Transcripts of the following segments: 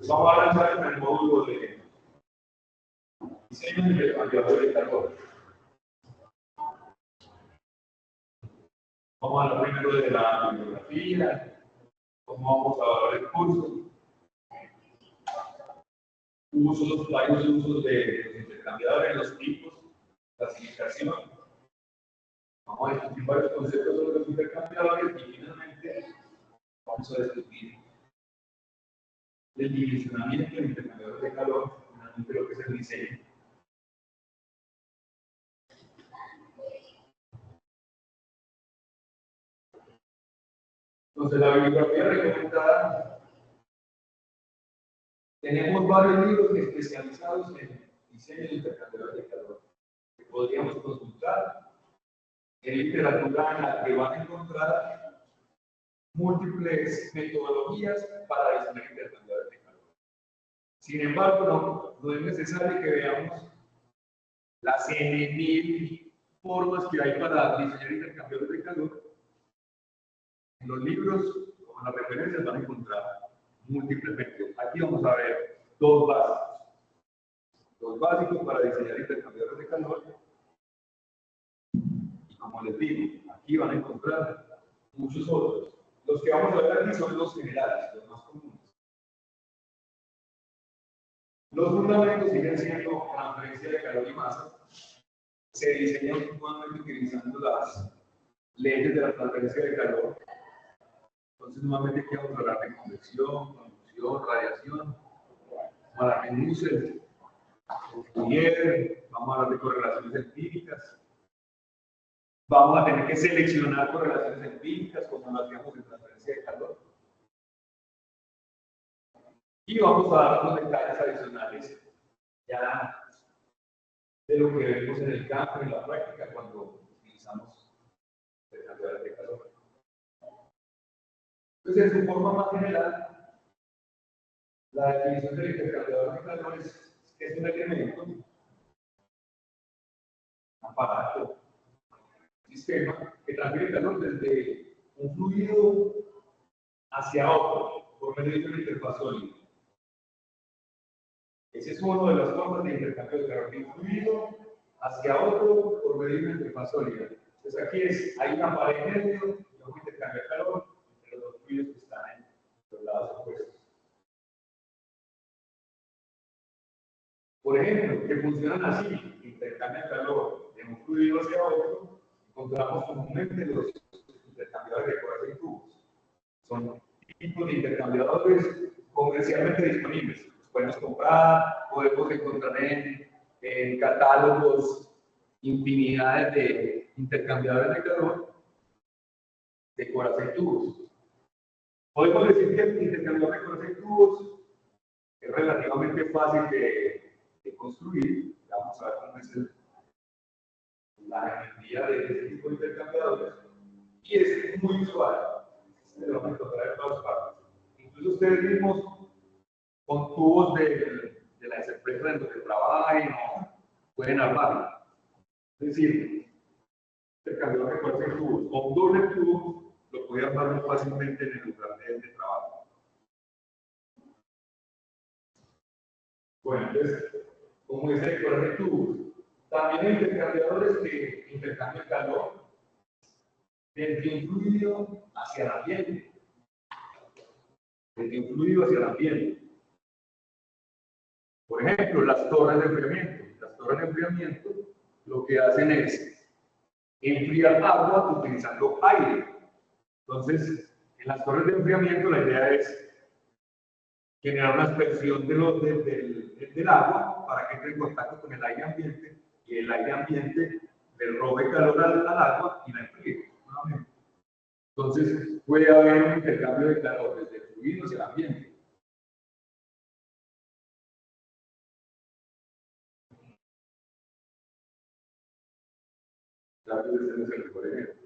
Vamos a avanzar en el módulo de diseño de intercambiador de calor. Vamos a hablar primero de la bibliografía, cómo vamos a evaluar el curso, varios usos de los intercambiadores, los tipos, clasificación. Vamos a discutir varios conceptos sobre los intercambiadores y finalmente vamos a discutir el dimensionamiento del intercambiador de calor, finalmente lo que es el diseño. Entonces, la bibliografía recomendada, tenemos varios libros especializados en diseño de intercambiadores de calor que podríamos consultar. En literatura en la que van a encontrar múltiples metodologías para diseñar intercambiadores de calor. Sin embargo, no es necesario que veamos las N.000 formas que hay para diseñar intercambiadores de calor. En los libros, como en las referencias, van a encontrar múltiples métodos. Aquí vamos a ver dos básicos. Dos básicos para diseñar intercambiadores de calor. Y como les digo, aquí van a encontrar muchos otros. Los que vamos a ver aquí son los generales, los más comunes. Los fundamentos siguen siendo transferencia de calor y masa. Se diseñan nuevamente utilizando las leyes de la transferencia de calor. Entonces, nuevamente aquí vamos a hablar de convección, conducción, radiación, para Nusselt, vamos a hablar de correlaciones empíricas. Vamos a tener que seleccionar correlaciones empíricas como lo hacíamos en transferencia de calor. Y vamos a dar unos detalles adicionales ya de lo que vemos en el campo, en la práctica, cuando utilizamos intercambiadores de calor. Entonces, en su forma más general, la definición del intercambiador de calor es un elemento, aparato, sistema que transfiere calor desde un fluido hacia otro por medio de una interfaz sólida. Esa es una de las formas de intercambio de calor, de un fluido hacia otro por medio de una interfaz sólida. Entonces aquí hay una pared en medio y vamos a intercambiar calor entre los dos fluidos que están en los lados opuestos. Por ejemplo, que funcionan así, intercambian calor de un fluido hacia otro, encontramos comúnmente los intercambiadores de corazón y tubos. Son tipos de intercambiadores comercialmente disponibles. Los podemos comprar, podemos encontrar en catálogos infinidades de intercambiadores de calor de corazón y tubos. Podemos decir que el intercambiador de corazón y tubos es relativamente fácil de construir. Vamos a ver cómo es la energía de este tipo de intercambiadores. Y es muy usual. Se lo van a encontrar en todas partes. Incluso ustedes mismos, con tubos de las empresas en donde trabajen, pueden armarlo. Es decir, intercambiador de cualquier tubo o un doble tubo lo puede armar muy fácilmente en el lugar de trabajo. Bueno, entonces, como dice el color de tubos, también hay intercambiadores que intercambian calor desde un fluido hacia el ambiente. Desde un fluido hacia el ambiente. Por ejemplo, las torres de enfriamiento. Las torres de enfriamiento lo que hacen es enfriar agua utilizando aire. Entonces, en las torres de enfriamiento la idea es generar una aspersión del agua para que entre en contacto con el aire ambiente y el aire ambiente le robe calor al agua y la enfríe. Entonces, puede haber un intercambio de calor desde el fluido hacia el ambiente. Tal vez ese no es el mejor ejemplo.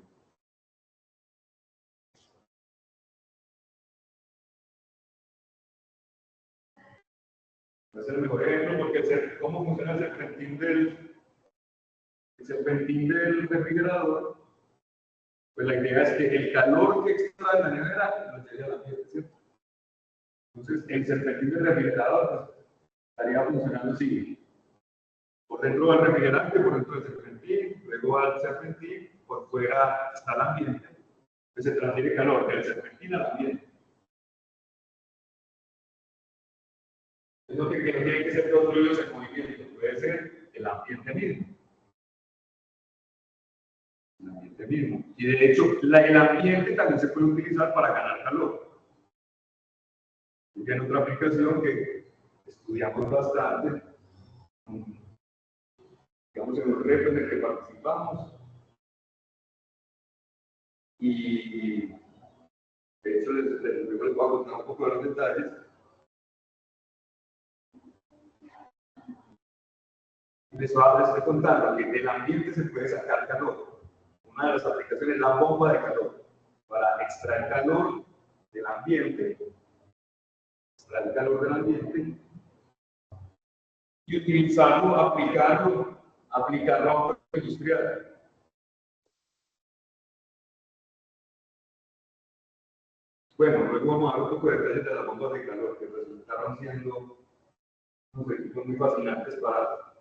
No es el mejor ejemplo porque cómo funciona el serpentín el serpentín del refrigerador, pues la idea es que el calor que extrae la nevera lo lleve al ambiente, ¿cierto? Entonces, el serpentín del refrigerador pues, estaría funcionando así. Por dentro va el refrigerante, por dentro del serpentín, luego va el serpentín, por fuera está el ambiente. Entonces se transfiere calor del serpentín al ambiente. Es lo que no tiene que ser dos fluidos en movimiento, puede ser el ambiente mismo. El ambiente mismo. Y de hecho, el ambiente también se puede utilizar para ganar calor. Y en otra aplicación que estudiamos bastante, digamos en los retos en el que participamos, y de hecho les voy a contar un poco de los detalles. Les estoy contando que del ambiente se puede sacar calor. Una de las aplicaciones es la bomba de calor, para extraer calor del ambiente, y utilizarlo, aplicarlo a un industrial. Bueno, luego vamos a ver un poco de detalles de las bombas de calor que resultaron siendo unos equipos muy fascinantes para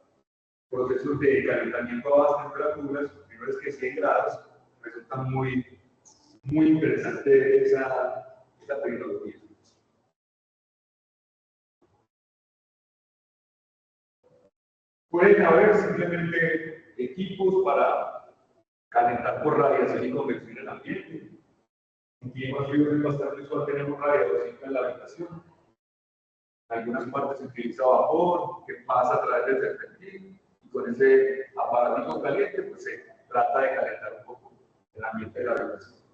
procesos de calentamiento a bajas temperaturas, menores que 100 grados. Resulta muy interesante esa tecnología. Pueden haber simplemente equipos para calentar por radiación y convección el ambiente. En climas fríos es bastante usual tener un radiador siempre en la habitación. En algunas partes se utiliza vapor que pasa a través del serpentín y con ese aparatito caliente pues se trata de calentar un poco el ambiente de la habitación.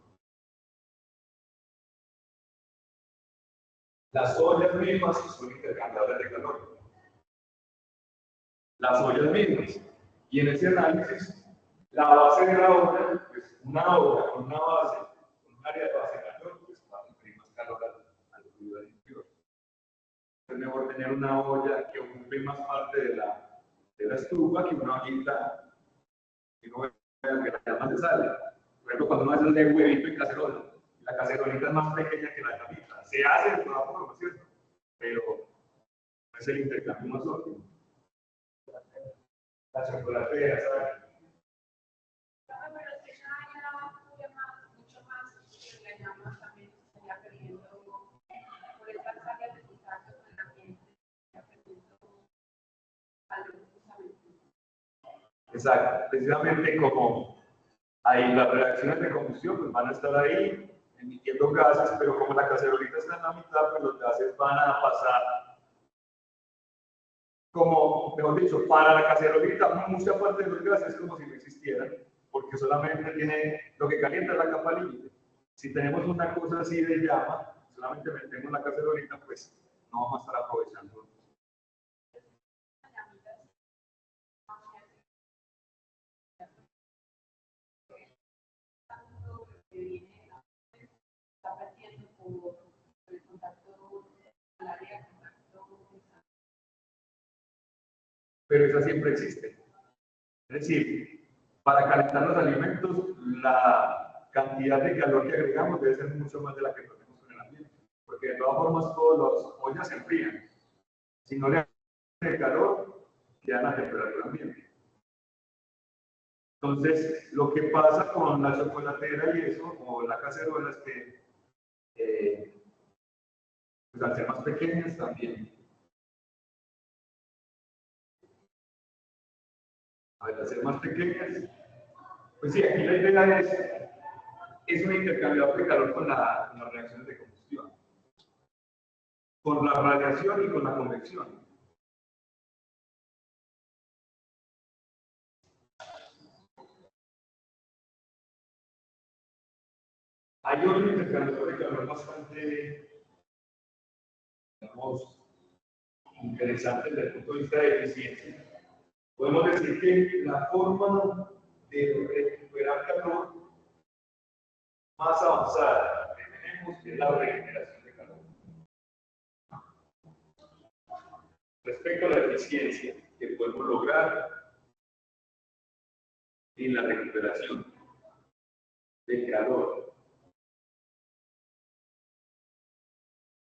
Las ollas mismas son intercambiables de calor. Las ollas mismas. Y en ese análisis, la base de la olla, pues una olla con una base, con un área de base mayor, pues va a transferir más calor al fluido del interior. Es mejor tener una olla que ocupe más parte de la estufa que una ollita que no vea que la llama se sale. Por ejemplo, cuando uno hace el de huevito y cacerola, la cacerolita es más pequeña que la llamita. Se hace de toda forma, ¿cierto? Pero no es el intercambio más óptimo. La chocolatera, ¿sabes? Exacto, precisamente como ahí las reacciones de combustión pues van a estar ahí emitiendo gases, pero como la cacerolita está en la mitad, pues los gases van a pasar como, mejor dicho, para la cacerolita, mucha parte de los gases es como si no existieran, porque solamente tiene, lo que calienta es la capa límite. Si tenemos una cosa así de llama, solamente metemos la cacerolita, pues no vamos a estar aprovechando. Pero esa siempre existe. Es decir, para calentar los alimentos, la cantidad de calor que agregamos debe ser mucho más de la que tenemos en el ambiente. Porque de todas formas, todas las ollas se enfrían. Si no le agregan calor, quedan a temperatura ambiente. Entonces, lo que pasa con la chocolatera y eso, o la cacerola, es que pues, al ser más pequeñas también. Al ser más pequeñas, pues sí, aquí la idea es un intercambiador de calor con las reacciones de combustión, con la radiación y con la convección. Hay otro intercambiador de calor bastante, digamos, interesante desde el punto de vista de eficiencia. Podemos decir que la forma de recuperar calor más avanzada que tenemos es la regeneración de calor. Respecto a la eficiencia que podemos lograr, en la recuperación del calor.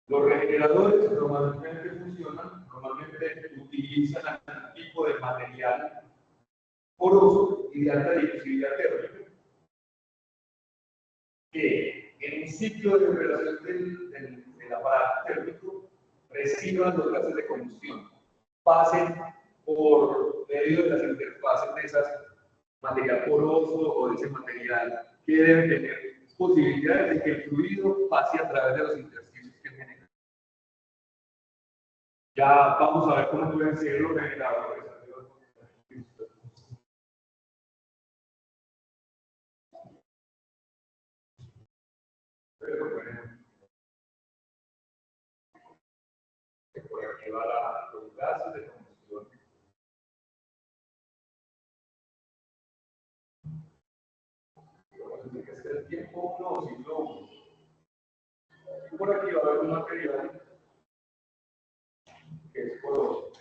Los regeneradores normalmente utilizan algún tipo de material poroso y de alta difusividad térmica que en un ciclo de operación del aparato térmico reciban los gases de combustión, pasen por medio de las interfaces de esas material poroso o de ese material que deben tener posibilidades de que el fluido pase a través de los intersticios que generan. Ya vamos a ver cómo pueden ser los regeneradores. Pero bueno, por aquí va los gases de combustión. Tiene que ser el tiempo 1 o ciclo 1. Y por aquí va a haber un material que es poroso.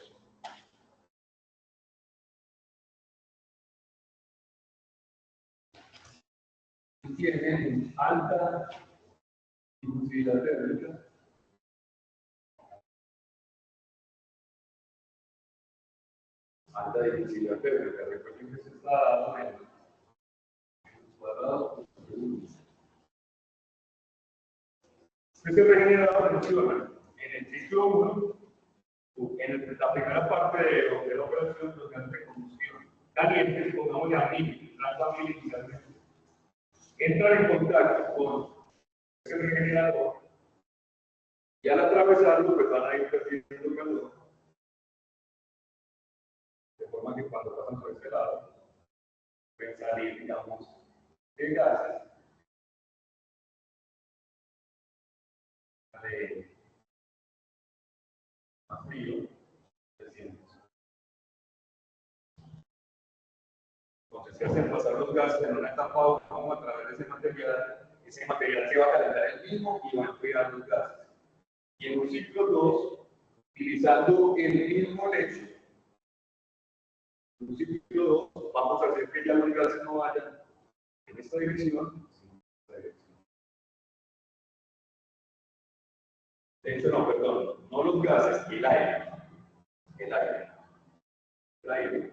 Tienen alta difusividad térmica. Alta difusividad térmica. Recuerden que se está dando en cuadrado. Este regenerador funciona en el ciclo 1, en la primera parte de la operación, los gases de combustión calientes, pongámosle a 1000, inicialmente, entran en contacto con ese regenerador y al atravesarlo pues van a ir perdiendo calor, de forma que cuando pasan por este lado pueden salir, digamos, de gases de más frío, entonces se hacen pasar los gases en una etapa a través de ese material se va a calentar el mismo y va a enfriar los gases. Y en un ciclo 2, utilizando el mismo lecho, en un ciclo 2 vamos a hacer que ya los gases no vayan en esta dirección, sino en esta dirección. De hecho, no, perdón, no los gases, el aire. El aire. El aire.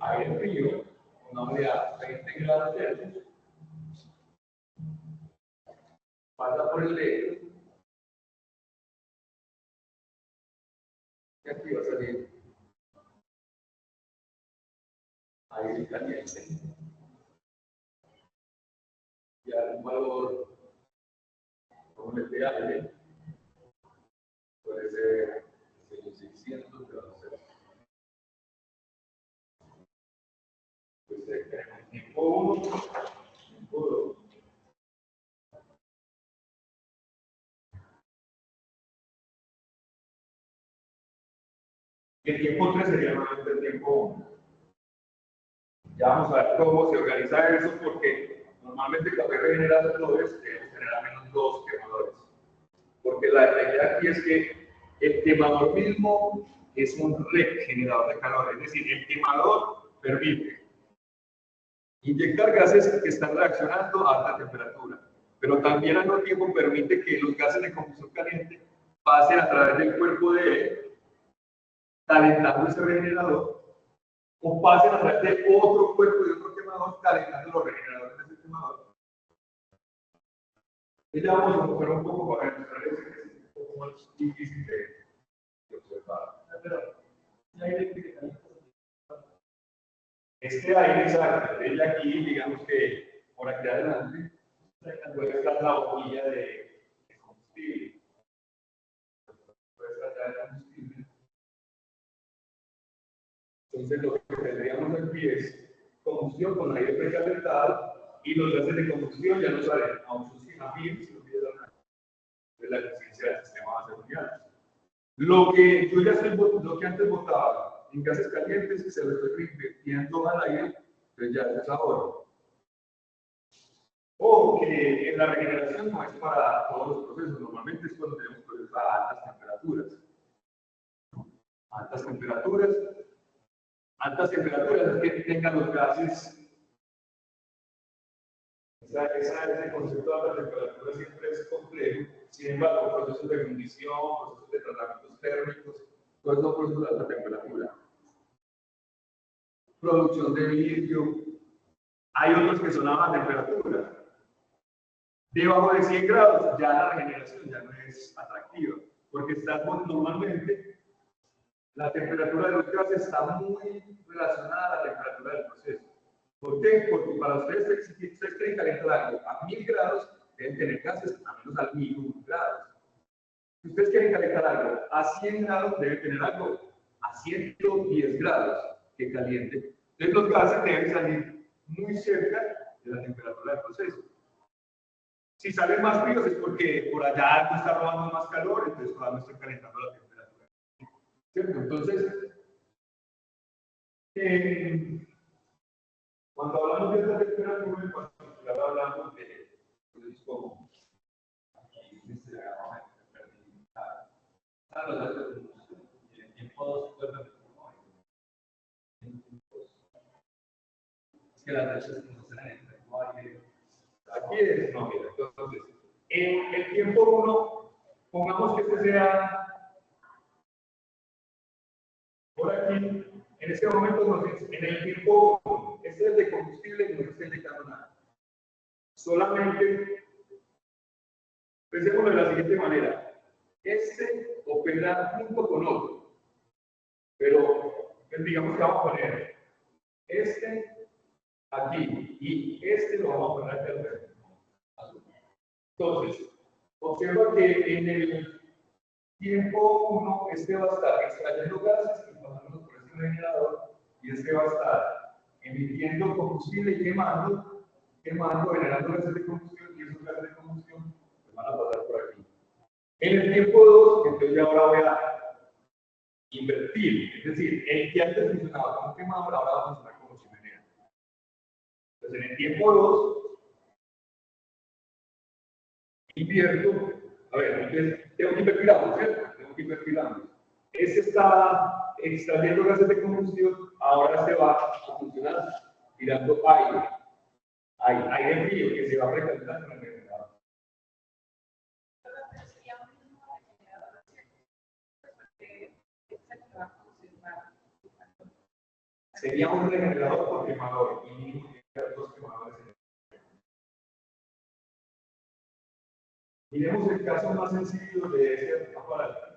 Aire frío, una humedad a 20 grados Celsius, pasa por el lecho y aquí va a salir aire caliente y a un valor como el de aire puede ser 600 grados Celsius. Pues tenemos tiempo 1, tiempo 2. Y el tiempo 3 sería nuevamente el tiempo 1. Ya vamos a ver cómo se organiza eso, porque normalmente el café regeneradores debemos tener al menos 2 quemadores. Porque la idea aquí es que el quemador mismo es un regenerador de calor, es decir, el quemador permite inyectar gases que están reaccionando a alta temperatura, pero también al mismo tiempo permite que los gases de combustión caliente pasen a través del cuerpo de él, calentando ese regenerador, o pasen a través de otro cuerpo de otro quemador, calentando los regeneradores de ese quemador. Y ya vamos a buscar un poco para demostrar ese que es un poco más difícil de observar. Este aire exacto, desde aquí, digamos que por aquí adelante, puede estar la boquilla de combustible. Puede estar de combustible. Entonces, lo que tendríamos aquí es combustión con aire precalentado y los gases de combustión ya no salen a un succinamiento, si no pidieron de la eficiencia del sistema de seguridad. Lo que antes votaba en gases calientes se lo estoy reinvirtiendo al aire, entonces ya es ahorro. O que en la regeneración no es para todos los procesos, normalmente es cuando tenemos procesos a altas temperaturas. Altas temperaturas es que tengan los gases. Ese concepto de alta temperatura siempre es complejo. Sin embargo, procesos de fundición, procesos de tratamientos térmicos, todos son procesos de alta temperatura. Producción de vidrio. Hay otros que son a baja temperatura. Debajo de 100 grados ya la regeneración ya no es atractiva, porque normalmente la temperatura de los gases está muy relacionada a la temperatura del proceso. ¿Por qué? Porque para ustedes, si ustedes quieren calentar algo a 1000 grados, deben tener gases a menos a 1001 grados. Si ustedes quieren calentar algo a 100 grados, deben tener algo a 110 grados que caliente. Entonces los gases deben salir muy cerca de la temperatura del proceso. Si salen más fríos es porque por allá algo está robando más calor, entonces todavía no estoy calentando la temperatura. ¿Cierto? Entonces, cuando hablamos de alta temperatura, en particular hablamos de procesos como el tiempo 2 es que las rechazas no se dan en el lenguaje. Aquí es, no, mira, entonces, en el tiempo 1, pongamos que este sea por aquí, en este momento nos dice, en el tiempo 1, este es de combustible y no está indicando nada. Solamente, pensémoslo de la siguiente manera, este opera junto con otro, pero digamos que vamos a poner este aquí y este lo vamos a poner aquí al revés. Entonces, observa que en el tiempo 1, este va a estar extrayendo gases y pasándolos por este generador, y este va a estar emitiendo combustible y quemando, generando gases de combustión, y esos gases de combustión pues, van a pasar por aquí. En el tiempo 2, entonces ya ahora voy a invertir, es decir, el que antes funcionaba como quemador ahora va a funcionar como chimenea. Entonces, en el tiempo 2, invierto, a ver, entonces tengo que invertir ambos, ¿cierto? Tengo que invertir ambos. Este está extrayendo gases de combustión, ahora este va a funcionar tirando aire frío que se va a recalentar con el generador. Sería un regenerador por quemador y mínimo tener 2 quemadores en el. Miremos el caso más sencillo de ese aparato.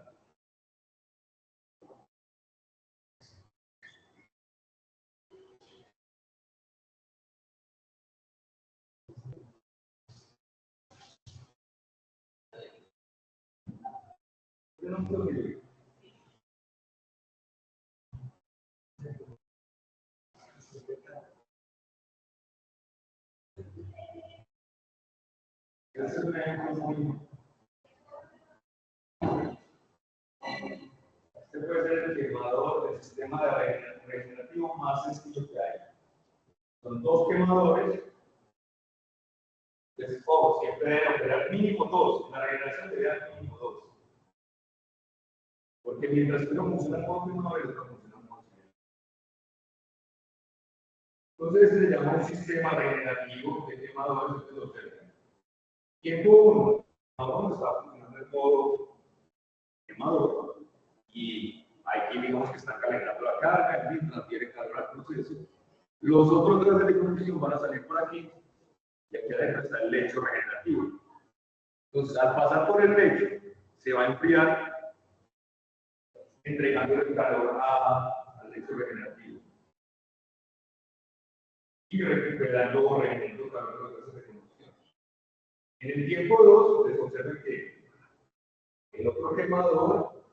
Este es un ejemplo muy. Este puede ser el quemador del sistema de regenerativo más sencillo que hay. Son 2 quemadores. Entonces, ojo, siempre debe operar mínimo 2. La regeneración debe dar mínimo 2. Porque mientras uno funciona con quemadores, otro funciona con quemadores. Entonces, este se llama un sistema regenerativo de quemadores de los cercanos. Tiempo 1. Ahora está funcionando en modo quemador. Y aquí digamos que están calentando la carga, en fin, transfiere carga al proceso. Los otros gases de combustión van a salir por aquí y aquí adentro está el lecho regenerativo. Entonces, al pasar por el lecho, se va a enfriar, entregando el calor al lecho regenerativo. Y recuperando, regenerando calor de los gases de combustión. En el tiempo 2, les observen que el otro quemador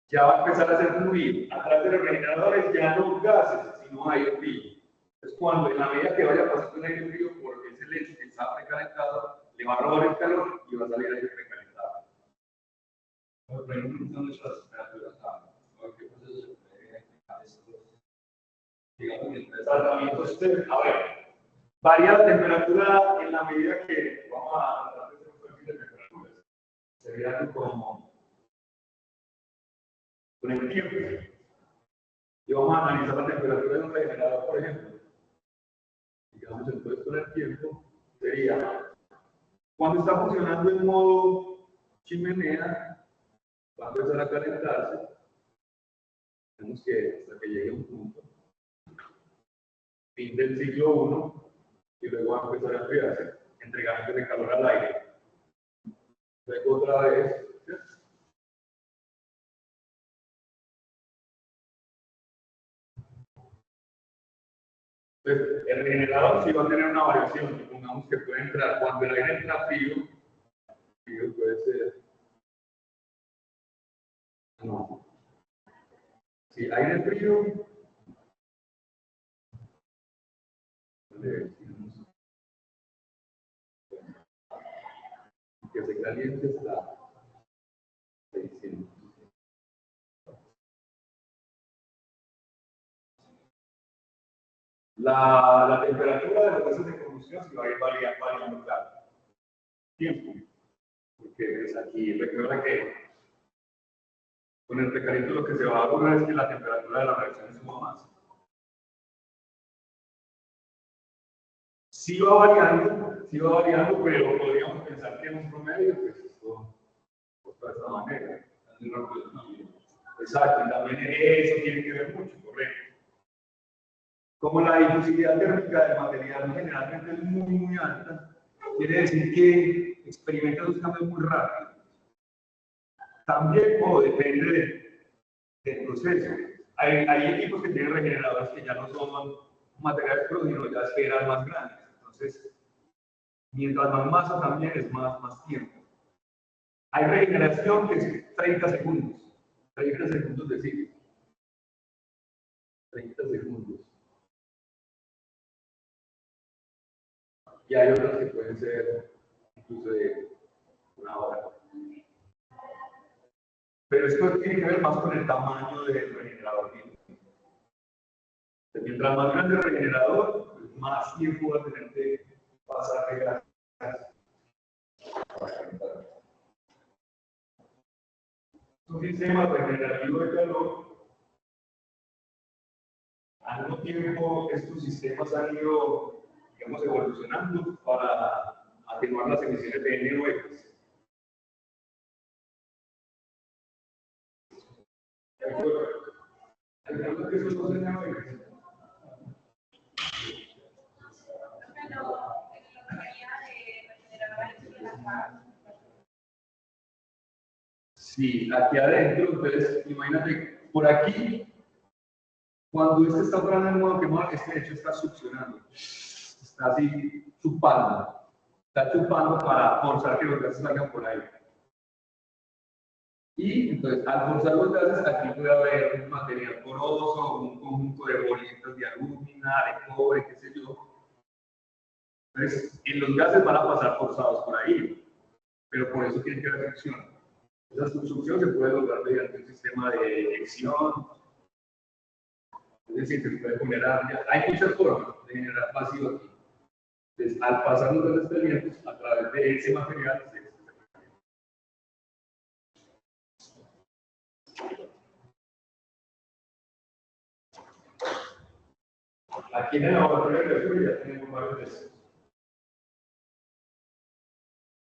ya va a empezar a hacer fluir a través de los regeneradores ya no gases, sino aire frío. Entonces, cuando en la medida que vaya pasando el aire frío por ese lecho que está precalentado, le va a robar el calor y va a salir aire precalentado. Pero no nuestras temperaturas a qué proceso se puede aplicar estos, digamos, tratamientos. A ver, Varía la temperatura en la medida que vamos a tratar de hacer un perfil de temperaturas. Sería algo como con el tiempo. Y vamos a analizar la temperatura de un regenerador, por ejemplo. Digamos, entonces con el tiempo sería cuando está funcionando en modo chimenea, va a empezar a calentarse. Tenemos que hasta que llegue a un punto. Fin del ciclo 1 y luego va a empezar a enfriarse, entregándole calor al aire. Luego otra vez. Entonces, el regenerador sí va a tener una variación. Supongamos que puede entrar cuando el aire entra frío puede ser. No. Si aire frío, que se caliente está 600. La temperatura de los gases de combustión se va a ir variando cada tiempo. Porque pues, aquí recuerda que con el recalentamiento lo que se va a lograr es que la temperatura de la reacción suba más. Sí va variando, pero podríamos pensar que en un promedio, pues esto de esta manera. Exacto, y también eso tiene que ver mucho, correcto. Como la difusividad térmica del material generalmente es muy alta, quiere decir que experimenta los cambios muy rápido. También, depende del proceso. Hay equipos que tienen regeneradores que ya no son materiales puros, sino ya esferas más grandes. Entonces, mientras más masa también es más tiempo. Hay regeneración que es 30 segundos. 30 segundos de ciclo. 30 segundos. Y hay otras que pueden ser incluso de una hora. Pero esto tiene que ver más con el tamaño del regenerador. Mientras más grande el regenerador, pues más tiempo va a tener que pasar de gas. Un sistema regenerativo de calor, al mismo tiempo estos sistemas han ido, digamos, evolucionando para atenuar las emisiones de NOx. ¿Recuerda que eso no se llama NOx? Sí, aquí adentro, entonces, imagínate, por aquí, cuando este está operando en modo quemado, este de hecho está succionando, está así chupando, para forzar que los gases salgan por ahí. Y entonces, al forzar los gases, aquí puede haber un material poroso, un conjunto de bolitas de alumina, de cobre, qué sé yo. Entonces, en los gases van a pasar forzados por ahí, pero por eso tiene que haber fricción. Esa succión se puede lograr mediante un sistema de eyección. Es decir, se puede generar, hay muchas formas de generar vacío aquí. Entonces, al pasar los gases calientes, a través de ese material, aquí en el laboratorio de Azul ya tenemos varios de estos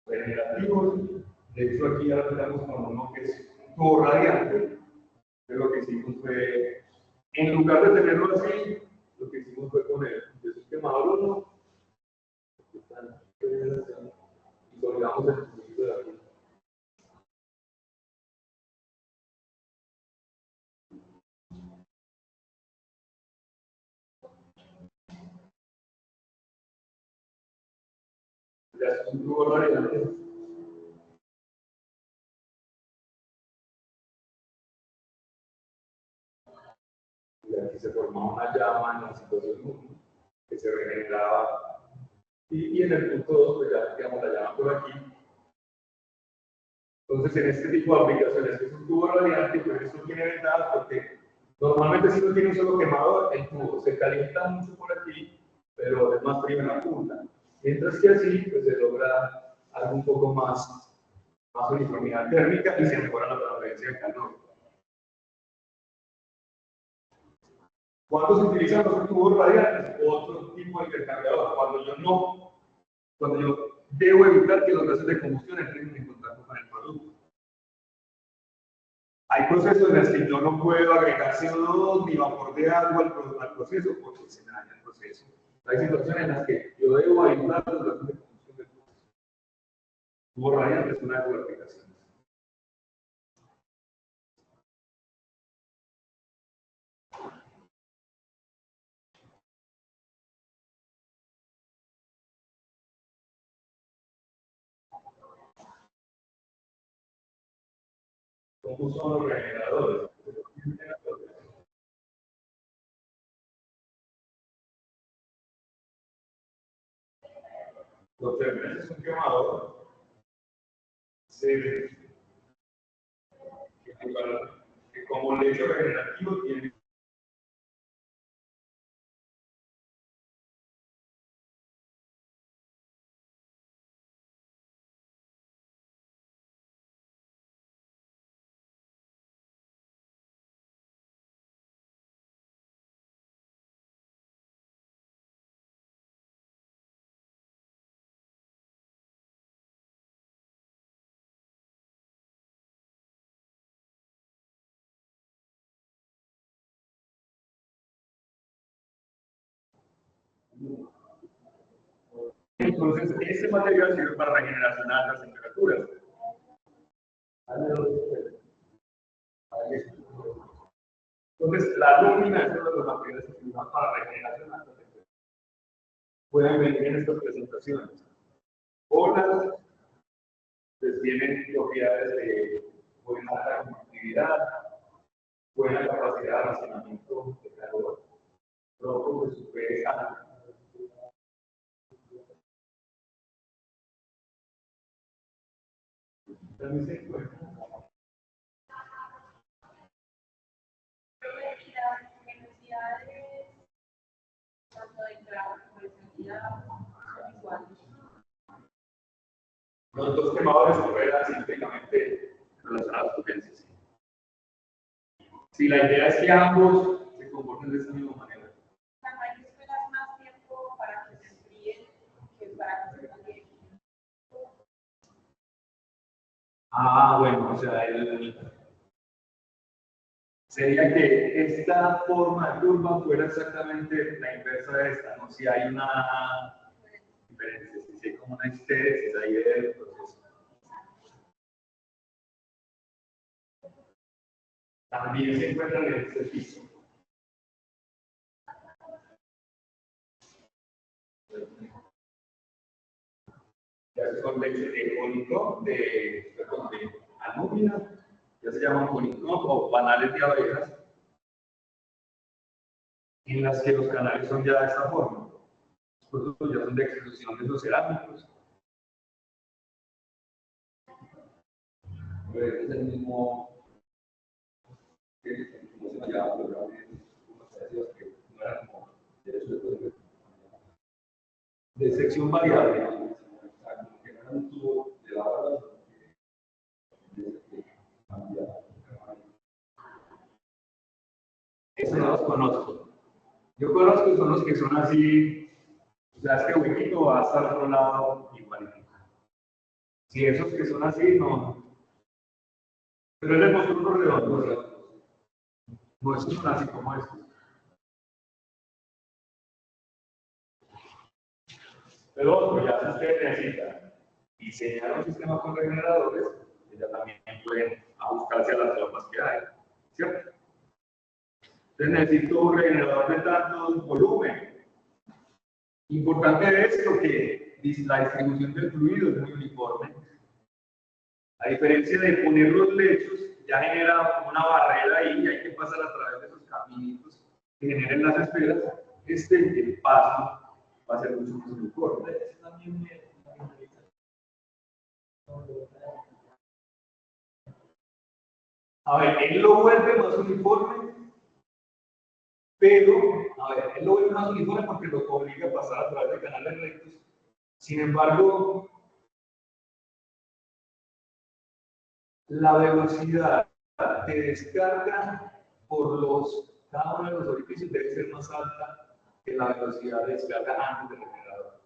regenerativos. De hecho, aquí ya lo tenemos con uno que es un tubo radiante. Lo que hicimos fue, en lugar de tenerlo así, lo que hicimos fue poner de esos quemadores, ¿no? Y colgamos el tubito de aquí. Ya es un tubo radiante. Y aquí se formaba una llama en la situación 1 que se regeneraba. Y en el punto 2, pues ya digamos la llama por aquí. Entonces, en este tipo de aplicaciones, que es un tubo radiante, pues esto tiene ventajas porque normalmente si no tiene un solo quemador, el tubo se calienta mucho por aquí pero es más frío en la punta. Mientras que así pues, se logra algo un poco más uniformidad térmica y se mejora la transferencia de calor. ¿Cuándo se utilizan los tubos radiantes? Otro tipo de intercambiador. Cuando yo debo evitar que los gases de combustión entren en contacto con el producto. Hay procesos en los que yo no puedo agregar CO2 ni vapor de agua al proceso porque se me daña el proceso. Hay situaciones en las que yo debo evitar los gases de combustión del proceso. Tubo radiante es una de las aplicaciones. ¿Cómo son los regeneradores? Los fermentos es un quemador que como lecho regenerativo tiene entonces ese material sirve para regeneración a altas temperaturas. Entonces, la alúmina es uno de los materiales que se usan para regeneración a altas temperaturas. Pueden venir en estas presentaciones. Olas, pues tienen propiedades de buena alta conductividad, buena capacidad de almacenamiento de calor, producto de su pH. También se encuentra. Los dos quemadores operan científicamente relacionados a potencias. Si la idea es que ambos se comporten de esa misma manera. Hay que esperar más tiempo para que se enfríen que para que se calienten. Ah, bueno, o sea, sería que esta forma de curva fuera exactamente la inversa de esta, ¿no? Si hay una diferencia, si hay como una histéresis ahí del proceso. También se encuentran en este piso. Ya son leches de honeycomb, de alúmina, ya se llaman honeycomb o panales de abejas, en las que los canales son ya de esta forma. Los productos ya son de extrusión de los cerámicos. Es el mismo que se llama que no era como de sección variable. Que no era un tubo de lavada, eso no los conozco. Yo conozco que son los que son así, o sea, este huequito va a estar al otro lado igualito. Si esos que son así, no. Pero él le mostró unos redondos. No, esos son así como estos. Pero otro, ya si usted necesita diseñar un sistema con regeneradores, ya también pueden buscarse a las tropas que hay, ¿cierto? Entonces necesito un regenerador de tanto volumen. Importante de esto que la distribución del fluido es muy uniforme. A diferencia de poner los lechos, ya genera una barrera ahí y hay que pasar a través de esos caminitos que generen las esferas. El paso va a ser mucho más uniforme. A ver, él lo vuelve más uniforme, Pero, a ver, él lo ve más uniforme porque lo obliga a pasar a través de canales rectos. Sin embargo, la velocidad de descarga por cada uno de los orificios debe ser más alta que la velocidad de descarga antes del generador.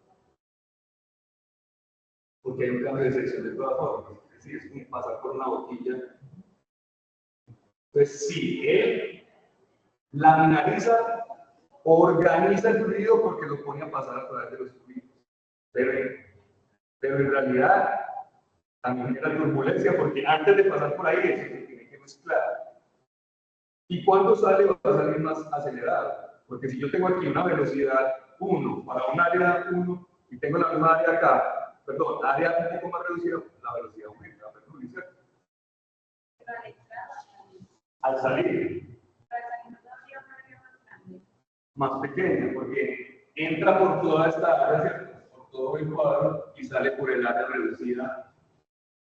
Porque hay un cambio de sección de todas formas. Es decir, es como pasar por una boquilla. Entonces, sí, él laminariza, organiza el fluido porque lo pone a pasar a través de los fluidos. Pero en realidad también genera turbulencia porque antes de pasar por ahí eso se tiene que mezclar. ¿Y cuando sale? Va a salir más acelerado. Porque si yo tengo aquí una velocidad 1 para un área 1 y tengo la misma área acá, perdón, área un poco más reducida, la velocidad aumenta, la frecuencia. Al salir, más pequeña, porque entra por toda esta área, ¿cierto? Por todo el cuadro y sale por el área reducida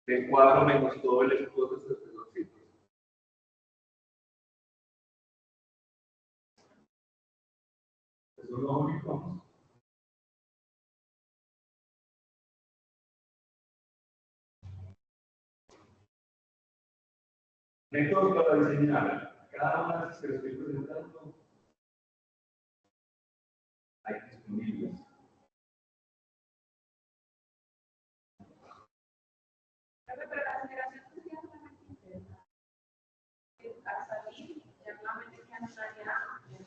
del cuadro menos todo el expuesto de estos dos círculos. Eso es lo único. Métodos para diseñar cada una de las que les estoy presentando hay disponibles. Pero la aceleración sería solamente interna. Al salir, ya nuevamente queda en un área amplia.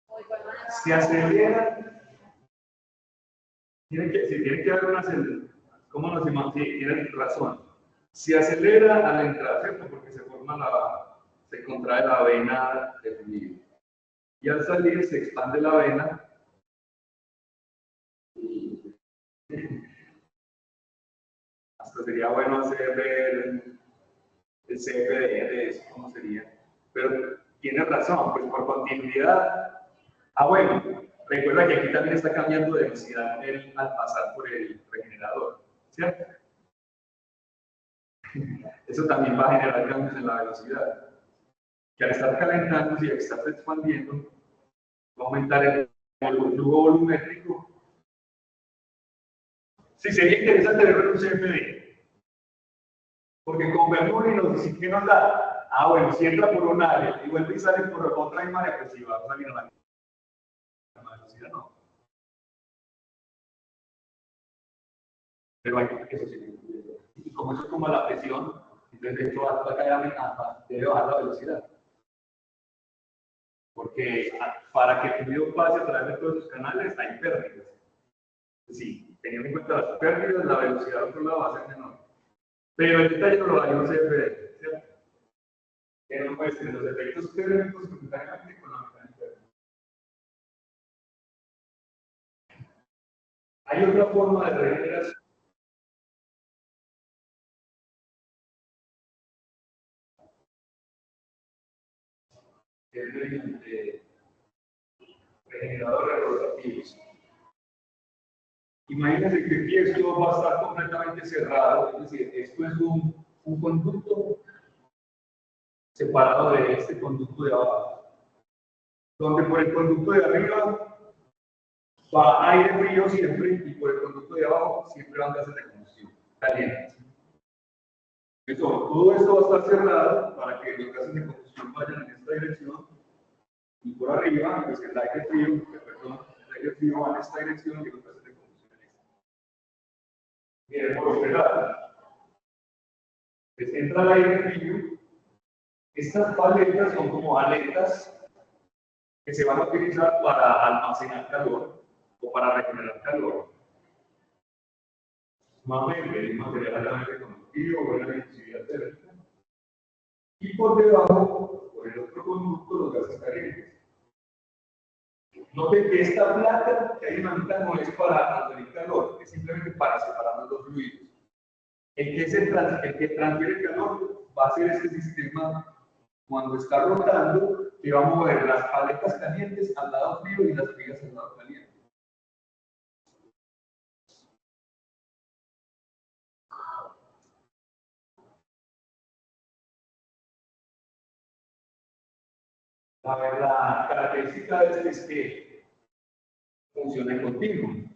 O igual manera. Se acelera, tiene que haber una aceleración. ¿Cómo nos llamamos? Sí, tienes razón. Se acelera al entrar, ¿cierto? Porque se contrae la vena de fluido. Y al salir se expande la vena. Hasta sería bueno hacer el CFD de eso, ¿cómo sería? Pero tiene razón, pues por continuidad. Ah, bueno, recuerda que aquí también está cambiando de velocidad al pasar por el regenerador, ¿cierto? Eso también va a generar cambios en la velocidad. Que al estar calentando y al estar expandiendo, va a aumentar el flujo volumétrico. Sí, sería interesante ver un CFD. Porque con Bernoulli nos dice que nos da. Ah, bueno, si entra por un área y vuelve y sale por otra misma área, pues sí, va a salir a la misma velocidad, no. Pero hay que eso sí. Y como eso es como la presión, entonces de hecho va a caer debe bajar la velocidad. Porque para que el fluido pase a través de todos esos canales hay pérdidas. Sí, teniendo en cuenta las pérdidas, la velocidad del otro lado va a ser menor. Pero el detalle no lo hay un CFD, ¿cierto? Que no muestren los efectos térmicos complementariamente con la mecánica. Hay otra forma de regeneración. Que es mediante regeneradores rotativos. Imagínense que aquí esto va a estar completamente cerrado, es decir, esto es un conducto separado de este conducto de abajo, donde por el conducto de arriba va aire frío siempre y por el conducto de abajo siempre van gases de combustión calientes. Todo esto va a estar cerrado para que los gases de combustión vayan en esta dirección y por arriba, pues el aire frío, el aire frío va en esta dirección y los gases de combustión en esta. Miren, por este lado, pues entra el aire frío. Estas paletas son como aletas que se van a utilizar para almacenar calor o para regenerar calor. Nuevamente, el material altamente conductivo, buena visibilidad térmica. Y por debajo, por el otro conducto, los gases calientes. Noten que esta placa que hay en la mitad no es para transferir calor, es simplemente para separar los dos fluidos. El que transfiere calor va a ser este sistema cuando está rotando, que va a mover las paletas calientes al lado frío y las frías al lado caliente. La característica de este es que funciona en continuo.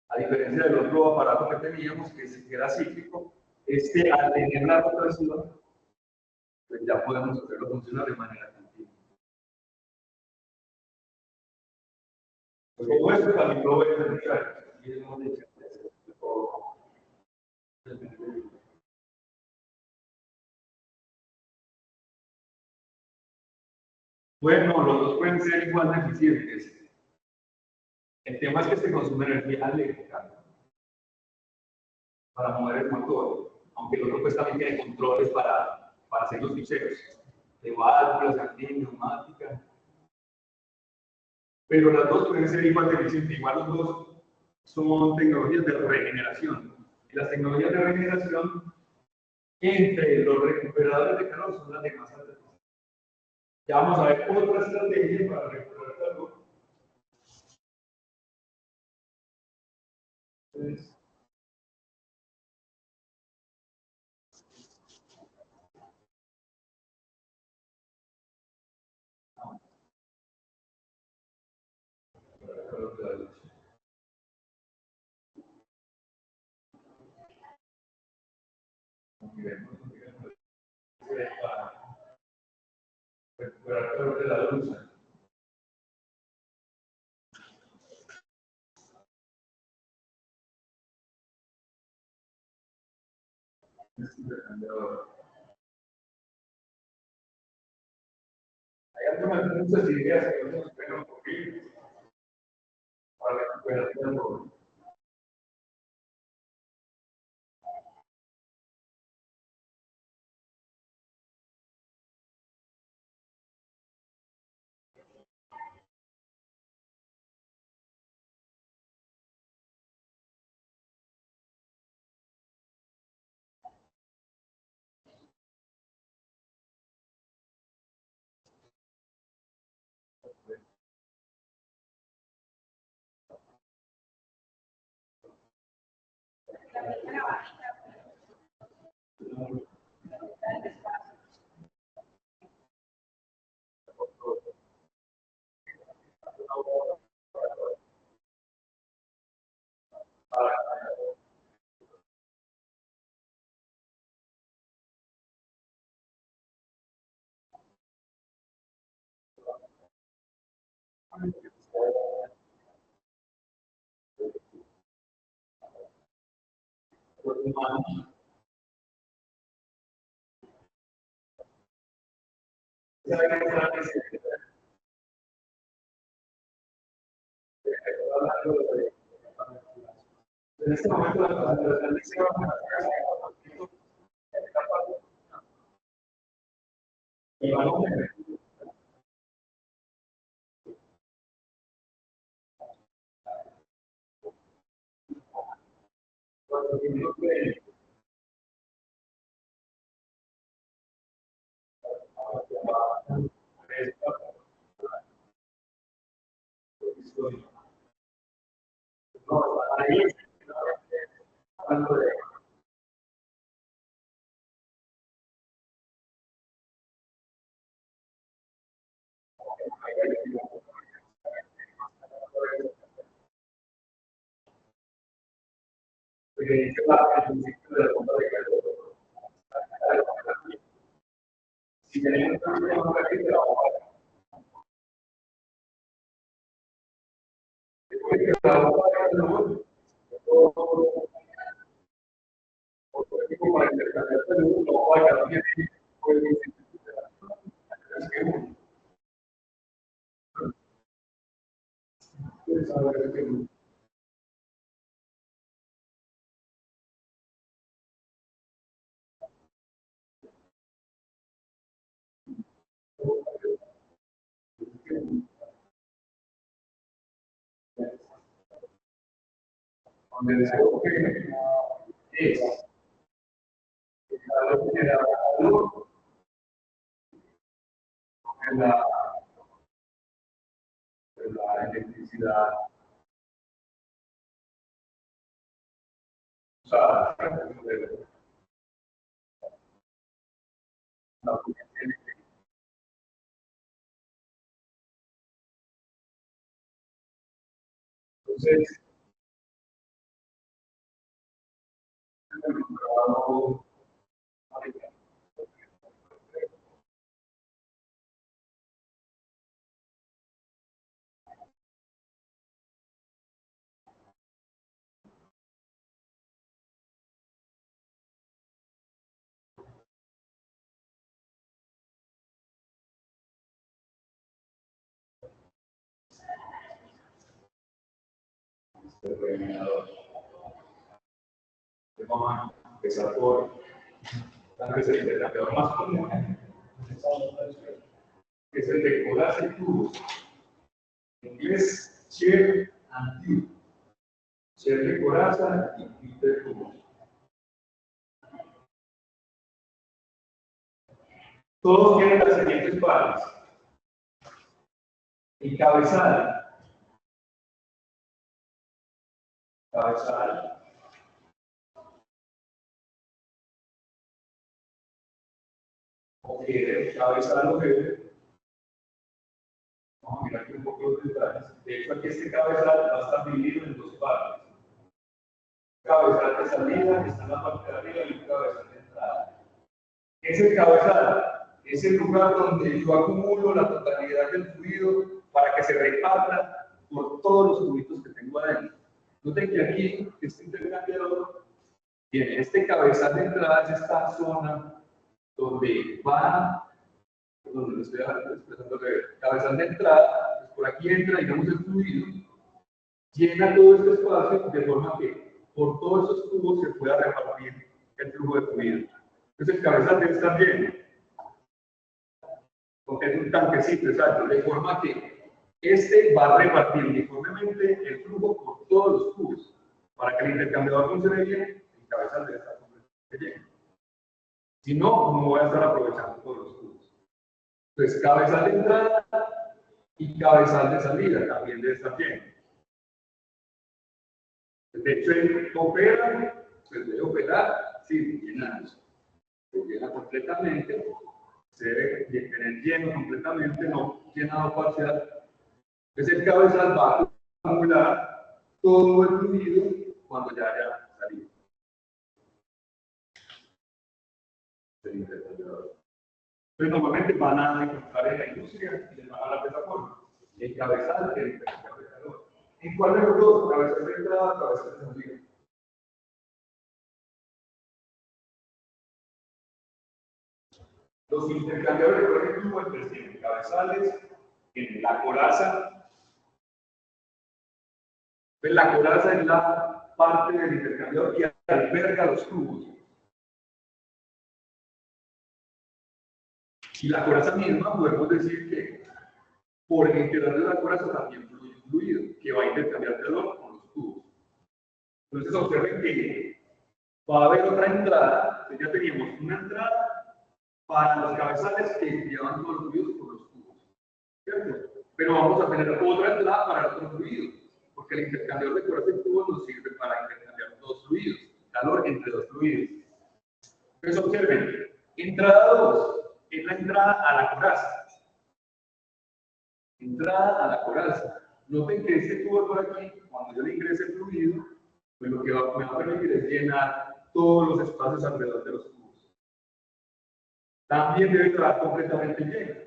A diferencia del otro aparato que teníamos, que era cíclico, este al tener la rotación, pues ya podemos hacerlo funcionar de manera continua. Como esto también lo voy a explicar. Bueno, los dos pueden ser igual de eficientes. El tema es que se consume energía eléctrica para mover el motor, aunque el otro pues también tiene controles para hacer los ficheros de válvulas, activa, neumática. Pero las dos pueden ser igual de eficientes, igual los dos son tecnologías de regeneración. Y las tecnologías de regeneración entre los recuperadores de calor son las de más alta eficiencia. Ya vamos a ver otra estrategia para recuperar calor. Entonces, recuperar calor de la luz. Hay algunas muchas ideas que no se pueden ocurrir para recuperar calor. En este momento, la transición y vamos a ver. Si tenemos un problema de trabajo, tipo para intercambiar saludos, no vaya también puede saber que donde deseo que es algo generado en la electricidad usada, la Entonces, trabajo vamos a empezar por tal vez el intercambiador más común, que es el de colas y tubos. En inglés, share and tube. Share de coraza y tube de tubos. Todos tienen las siguientes partes. El cabezal. Cabezal. El cabezal lo que vamos a mirar aquí un poco los detalles. De hecho, aquí este cabezal va a estar dividido en dos partes. Cabezal de salida, que está en la parte de arriba, y un cabezal de entrada. ¿Qué es el cabezal? Es el lugar donde yo acumulo la totalidad del fluido para que se reparta por todos los tubitos que tengo adentro. Noten que aquí, este intercambiador, tiene este cabezal de entrada, es esta zona donde va, donde lo estoy expresando, cabezal de entrada, pues por aquí entra, digamos, el fluido, llena todo este espacio de forma que por todos esos tubos se pueda repartir el flujo de fluido. Entonces el cabezal debe estar lleno, porque es un tanquecito, exacto, de forma que este va a repartir uniformemente el flujo por todos los tubos. Para que el intercambiador funcione bien, el cabezal debe estar completamente lleno. Si no, no voy a estar aprovechando todos los tubos. Entonces, cabezal de entrada y cabezal de salida también debe estar lleno. De hecho, él opera, pues debe operar sin llenarse. Se llena completamente, se debe tener lleno completamente, no llenado parcial. Entonces, el cabezal va a acumular todo el fluido cuando ya haya salido. Entonces, normalmente van a encontrar en la industria y les van a hablar de esa forma. El cabezal del intercambiador. ¿En cuál de los dos? Cabezal de entrada, cabezal de salida. Los intercambiadores, por ejemplo, pues, tienen cabezales en la coraza. Pues la coraza es la parte del intercambiador que alberga los tubos. Y la coraza misma, podemos decir que por el interior de la coraza también fluye un fluido que va a intercambiar calor con los tubos. Entonces observen que va a haber otra entrada. Entonces ya teníamos una entrada para los cabezales que llevan todos los fluidos por los tubos, ¿cierto? Pero vamos a tener otra entrada para el otro fluido, porque el intercambiador de coraza y tubos nos sirve para intercambiar dos fluidos, calor entre dos fluidos. Entonces observen, entrada 2 es la entrada a la coraza. Entrada a la coraza. Noten que este tubo por aquí, cuando yo le ingrese el fluido, pues lo que me va a permitir es llenar todos los espacios alrededor de los tubos. También debe estar completamente lleno.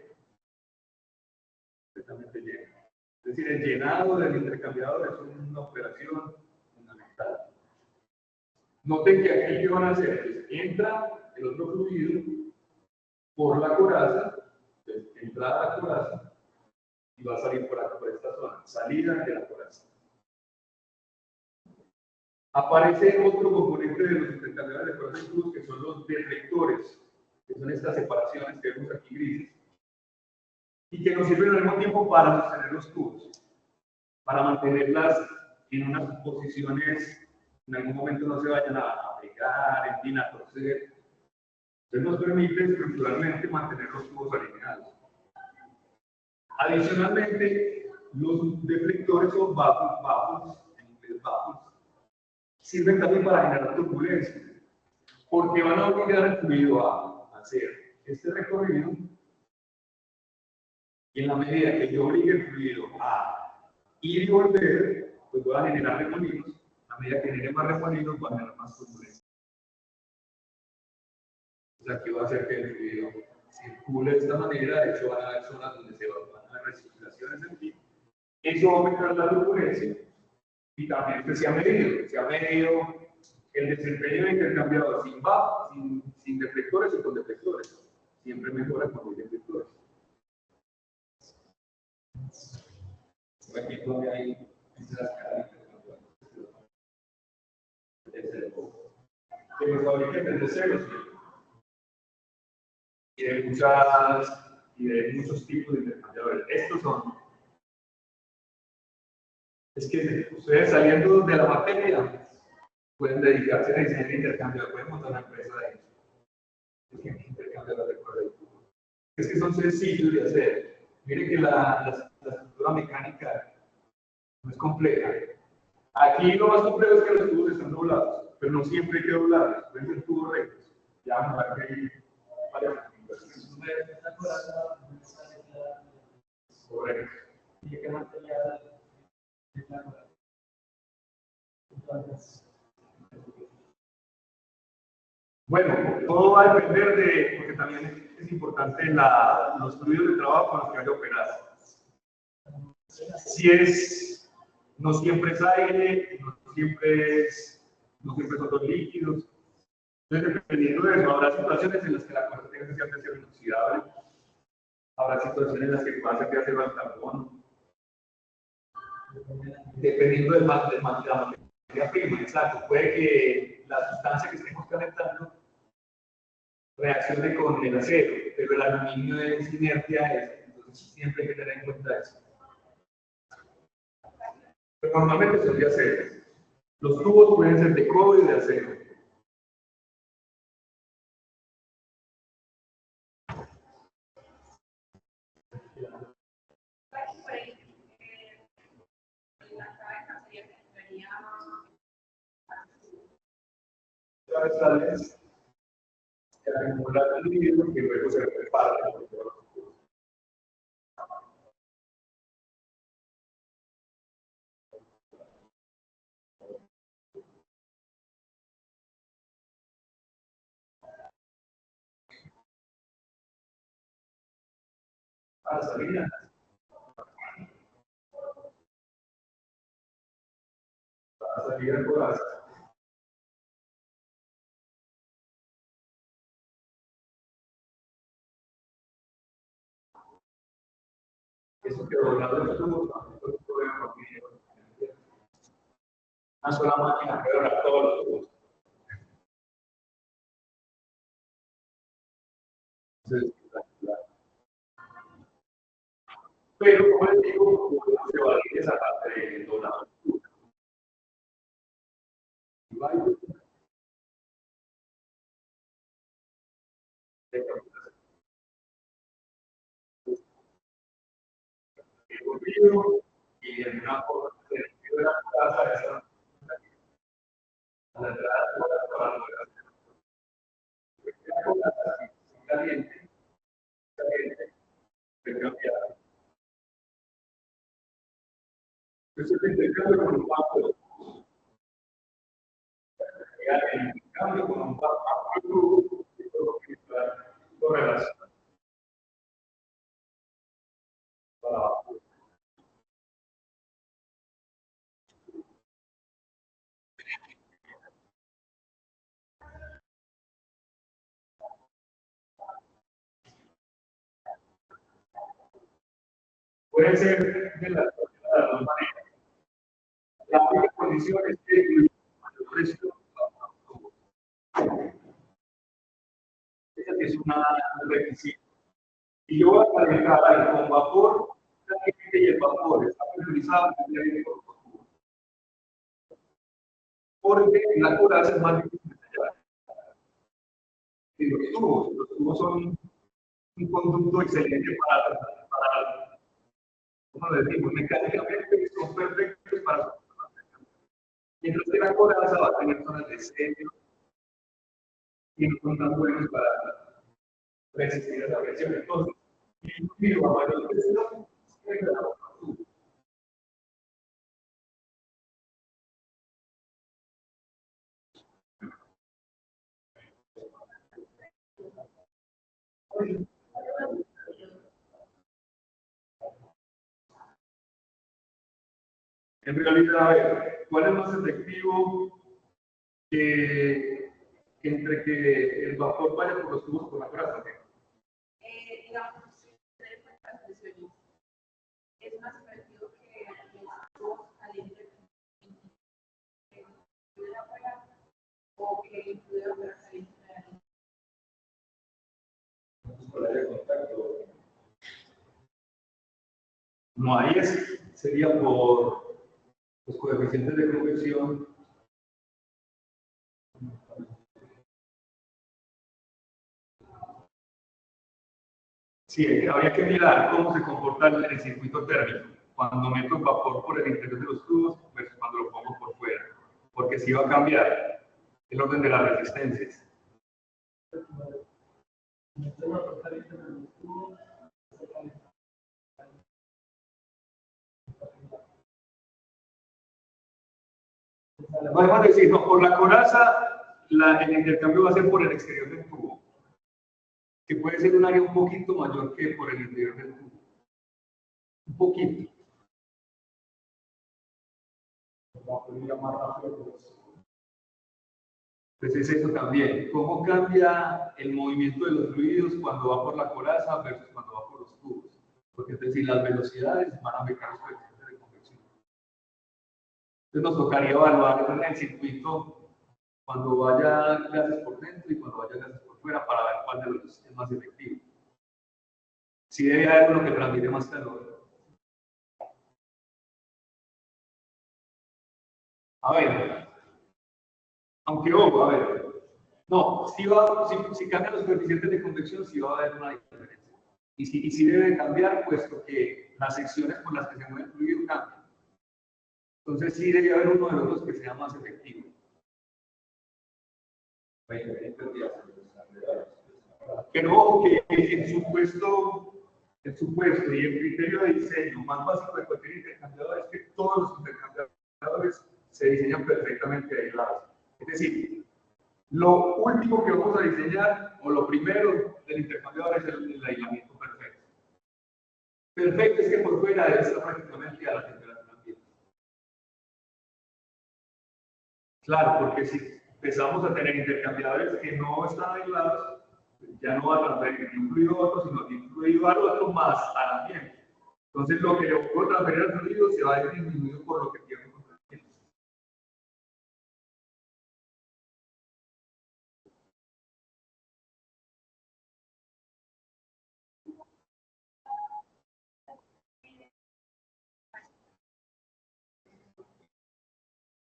Completamente lleno. Es decir, el llenado del intercambiador es una operación fundamental. Noten que aquí, ¿qué van a hacer? Pues entra el otro fluido por la coraza, entonces, entrada a la coraza, y va a salir por aquí, por esta zona, salida de la coraza. Aparece otro componente de los intercambiadores de coraza y tubos, que son los deflectores, que son estas separaciones que vemos aquí grises, y que nos sirven al mismo tiempo para sostener los tubos, para mantenerlas en unas posiciones, en algún momento no se vayan a pegar, en fin, a torcer. Entonces nos permite estructuralmente mantener los tubos alineados. Adicionalmente, los deflectores o baffles, en inglés baffles, sirven también para generar turbulencia, porque van a obligar al fluido a hacer este recorrido, y en la medida que yo obligue el fluido a ir y volver, pues voy a generar remolinos. A medida que genere más remolinos, va a generar más turbulencia. Entonces aquí va a hacer que el fluido circule de esta manera. De hecho, van a haber zonas donde se van a haber recirculaciones en fin. Eso va a aumentar la turbulencia. Y también pues, se ha medido el desempeño de intercambiador sin deflectores y con deflectores. Siempre mejora cuando hay deflectores. Aquí donde hay estas características que los fabricantes de ceros y de muchos tipos de intercambiadores. Estos son. Es que ustedes saliendo de la materia pueden dedicarse a diseñar intercambio, pueden montar una empresa de eso. Es que intercambiador de correo. Es que son sencillos de hacer. Miren que la estructura mecánica no es compleja. Aquí lo más complejo es que los tubos están doblados, pero no siempre hay que doblarlos, pueden ser tubos rectos. Ya vamos a ver que hay varias configuraciones. Correcto. ¿Y qué material? Bueno, todo va a depender de, porque también es importante los fluidos de trabajo con los que vaya a operar. Si es, no siempre es aire, no siempre son los líquidos. Entonces, dependiendo de eso, habrá situaciones en las que la cosa tenga que ser de acero inoxidable. Habrá situaciones en las que pueda ser de acero al carbono. Dependiendo de la materia prima, exacto. Puede que la sustancia que estemos calentando reaccione con el acero, pero el aluminio es inercia, entonces siempre hay que tener en cuenta eso. Pero normalmente son de acero. Los tubos pueden ser de cobre y de acero. Sales que acumulan el líquido y luego se prepara. Para salir a corazón. Eso que doblado el tubo, no problema conmigo. Una sola máquina puede doblar todos los tubos. Pero, como les digo, se va a ir esa parte del doblado. Y en una forma de la casa a la entrada de la caliente, que cambia. Eso es intercambio con un banco. En cambio, con un banco, correlación para abajo. Puede ser de las dos maneras. La única condición es que el precio es un requisito. Y yo voy a calentar con vapor, y el vapor está presurizado en el aire porque la coraza es más difícil de hallar. Y los tubos son un conducto excelente como decimos, mecánicamente son perfectos para mientras que la coraza va a tener zonas de sello y no son tan buenos para resistir a esa presión. Entonces, a mayor presión, En realidad, a ver, ¿cuál es más efectivo entre que el vapor vaya por los tubos por la coraza? Digamos, si ustedes las presiones, es más efectivo que los tubos calientes de afuera o que incluya la caliente de adentro. No, ahí sería por los coeficientes de convección. Sí, habría que mirar cómo se comporta el circuito térmico cuando meto vapor por el interior de los tubos versus cuando lo pongo por fuera, porque sí va a cambiar el orden de las resistencias. Podemos decir, no, por la coraza el intercambio va a ser por el exterior del tubo, que puede ser un área un poquito mayor que por el interior del tubo. Un poquito. Entonces eso también, cómo cambia el movimiento de los fluidos cuando va por la coraza versus cuando va por los tubos. Porque es decir, las velocidades van a afectar los coeficientes de convección. Entonces nos tocaría evaluar el circuito cuando vaya gases por dentro y cuando vaya gases por fuera para ver cuál de los dos es más efectivo. Si debe haber uno que transmite más calor. A ver, aunque ojo, a ver, no, si cambian los coeficientes de convección, sí va a haber una diferencia. Y si debe cambiar, puesto que las secciones por las que se mueve el fluido cambian. Entonces sí debe haber uno de los dos que sea más efectivo. Pero ojo que el supuesto y el criterio de diseño más básico de cualquier intercambiador es que todos los intercambiadores se diseñan perfectamente aislados. Es decir, lo último que vamos a diseñar, o lo primero del intercambiador, es el aislamiento perfecto. Perfecto es que por fuera debe estar prácticamente a la temperatura ambiente. Claro, porque si empezamos a tener intercambiadores que no están aislados, ya no va a transferir de un fluido a otro, sino de un fluido al otro más al ambiente. Entonces, lo que yo puedo transferir al fluido se va a ir disminuido por lo que tiene con el ambiente.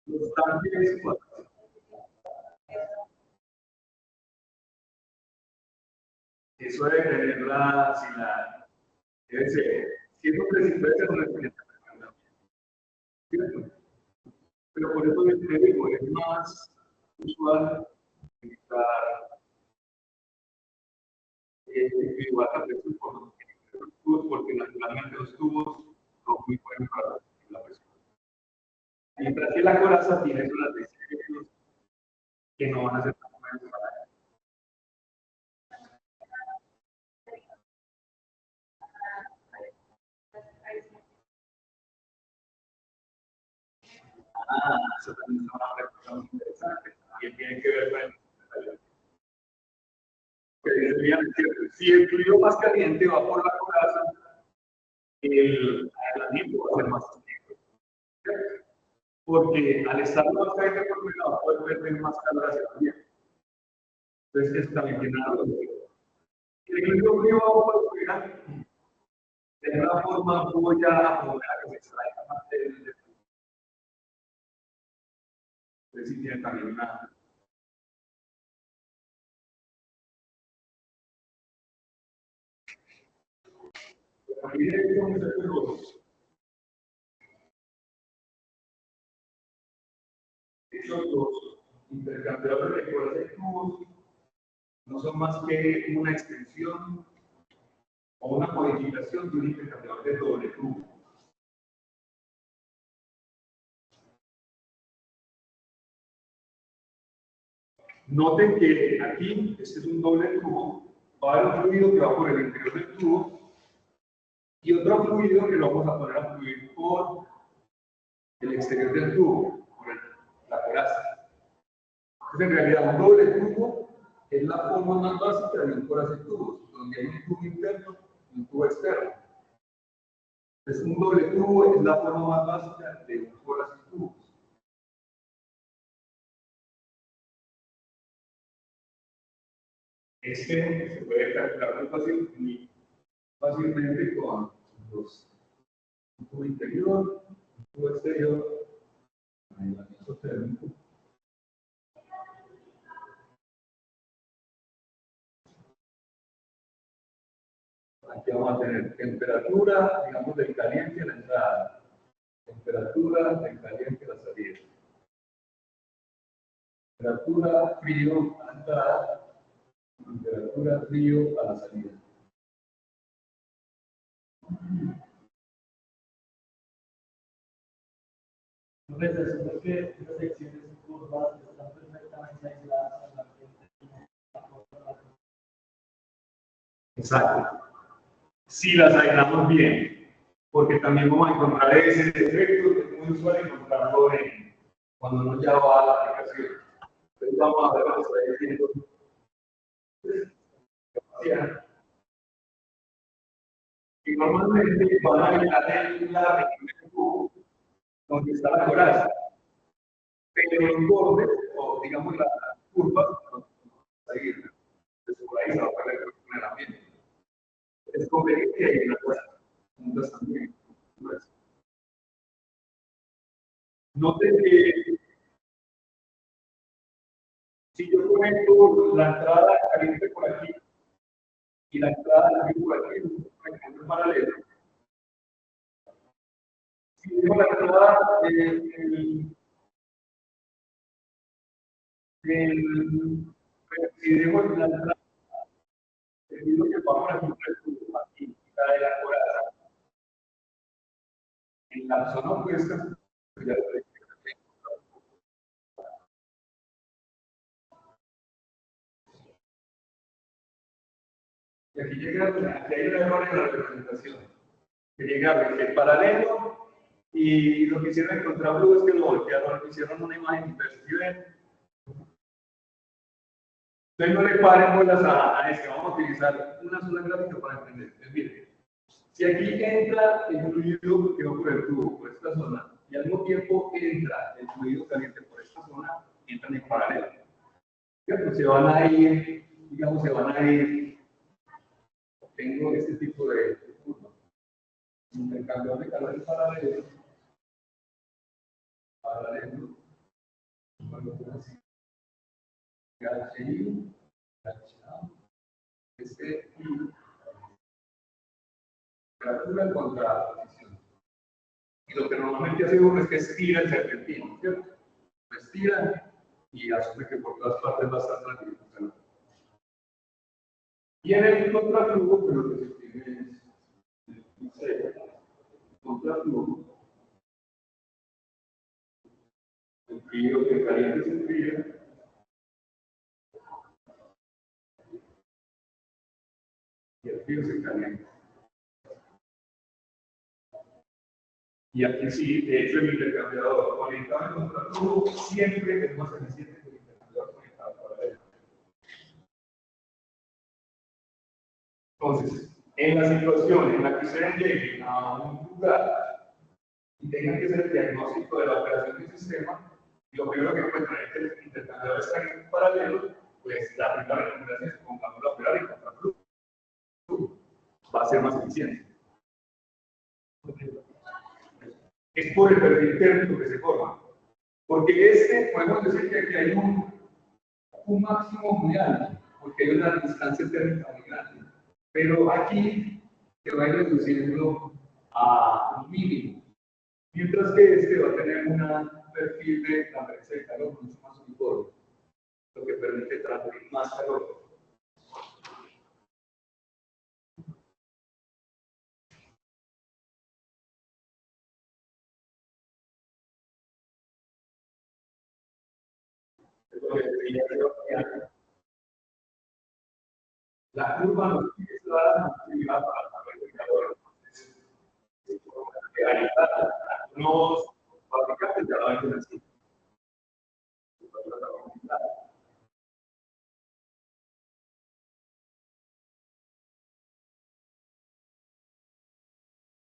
Los tanques, eso debe tener debe ser, si es un debe ser un recipiente, ¿cierto? Pero por eso te digo, es más usual utilizar individual de presión por los tubos, porque naturalmente los tubos son muy buenos para la presión. Mientras que la coraza tiene unas decisiones que no van a ser tan buenas para él. Eso también es una pregunta muy interesante. También tiene que ver con si el fluido más caliente va por la coraza, el aislamiento va a ser más caliente. Porque al estar más caliente por un lado, puede perder más calor hacia el ambiente. Entonces, eso también tiene una lógica. El equilibrio frío va por fuera, de alguna forma voy a poder que se extraiga más del fluido. Entonces, sí tiene también una. Esos dos intercambiadores de colas de tubos no son más que una extensión o una modificación de un intercambiador de doble tubo. Noten que aquí este es un doble tubo va a haber un fluido que va por el interior del tubo y otro fluido que lo vamos a poner a fluir por el exterior del tubo, por la coraza. Entonces, en realidad, un doble tubo es la forma más básica de un corazón de tubos, donde hay un tubo interno y un tubo externo. Entonces, un doble tubo es la forma más básica de un corazón de tubos. Este se puede calcular muy fácilmente con un tubo interior, un tubo exterior, aislamiento térmico. Aquí vamos a tener temperatura, digamos, del caliente en la entrada, temperatura del caliente en la salida, temperatura frío a la entrada, temperatura frío a la salida. Profesor, ¿por qué estas secciones curvas están perfectamente aisladas en la ambiente? Exacto. Si las aislamos bien, porque también vamos a encontrar ese efecto que es muy usual encontrarlo cuando uno ya va a la aplicación. Entonces vamos a ver lo que está diciendo. Y normalmente van a aislar en la región del tubo donde está la coraza, pero los bordes, o digamos las curvas, no van a seguir. Entonces por ahí se va a perder con el ambiente. Es conveniente y hay una cosa, juntas también. Note que si yo conecto la entrada caliente por aquí y la entrada caliente por aquí, en paralelo. Si dejo la entrada si dejo la entrada, el vidrio que va por aquí y cae la coraza en la zona opuesta, pues ya lo tengo. Y aquí llega, aquí hay un error en la representación. Que llega el paralelo y lo que hicieron en contrablue es que lo voltearon, hicieron una imagen inversa. Entonces no le paren bolas a este, vamos a utilizar una sola gráfica para entender. Entonces, miren, si aquí entra el fluido que va por el tubo, por esta zona, y al mismo tiempo entra el fluido caliente por esta zona, entran en paralelo. ¿Cierto? Se van a ir, digamos, se van a ir. Tengo este tipo de curva. Intercambiador de calor paralelo. Paralelo. Bueno, así. HI, HA, este y temperatura contra posición. Y lo que normalmente hace uno es que estira el serpentino, ¿cierto? Lo estira y asume que por todas partes va a estar tranquilo. Y en el contraflujo, que lo que se tiene es el contraflujo. El frío, el caliente es el frío. Y el frío se calienta. Y aquí sí, de hecho, el intercambiador conectado al contraflujo siempre es más eficiente que el intercambiador conectado para él. Entonces, en la situación en la que ustedes lleguen a un lugar y tengan que hacer el diagnóstico de la operación del sistema, y lo primero que encuentran es que el intercambiador está en paralelo, pues la primera recomendación es que pongamos la operar en contraflujo. Va a ser más eficiente. Es por el perfil térmico que se forma. Porque podemos decir que aquí hay un máximo muy alto, porque hay una distancia térmica muy grande. Pero aquí se va a ir reduciendo a un mínimo. Mientras que este va a tener un perfil de transferencia de calor mucho más uniforme, lo que permite transferir más calor. La curva nos tiene que dar la actividad para saber el calor. Entonces, algunos fabricantes ya lo hacen así.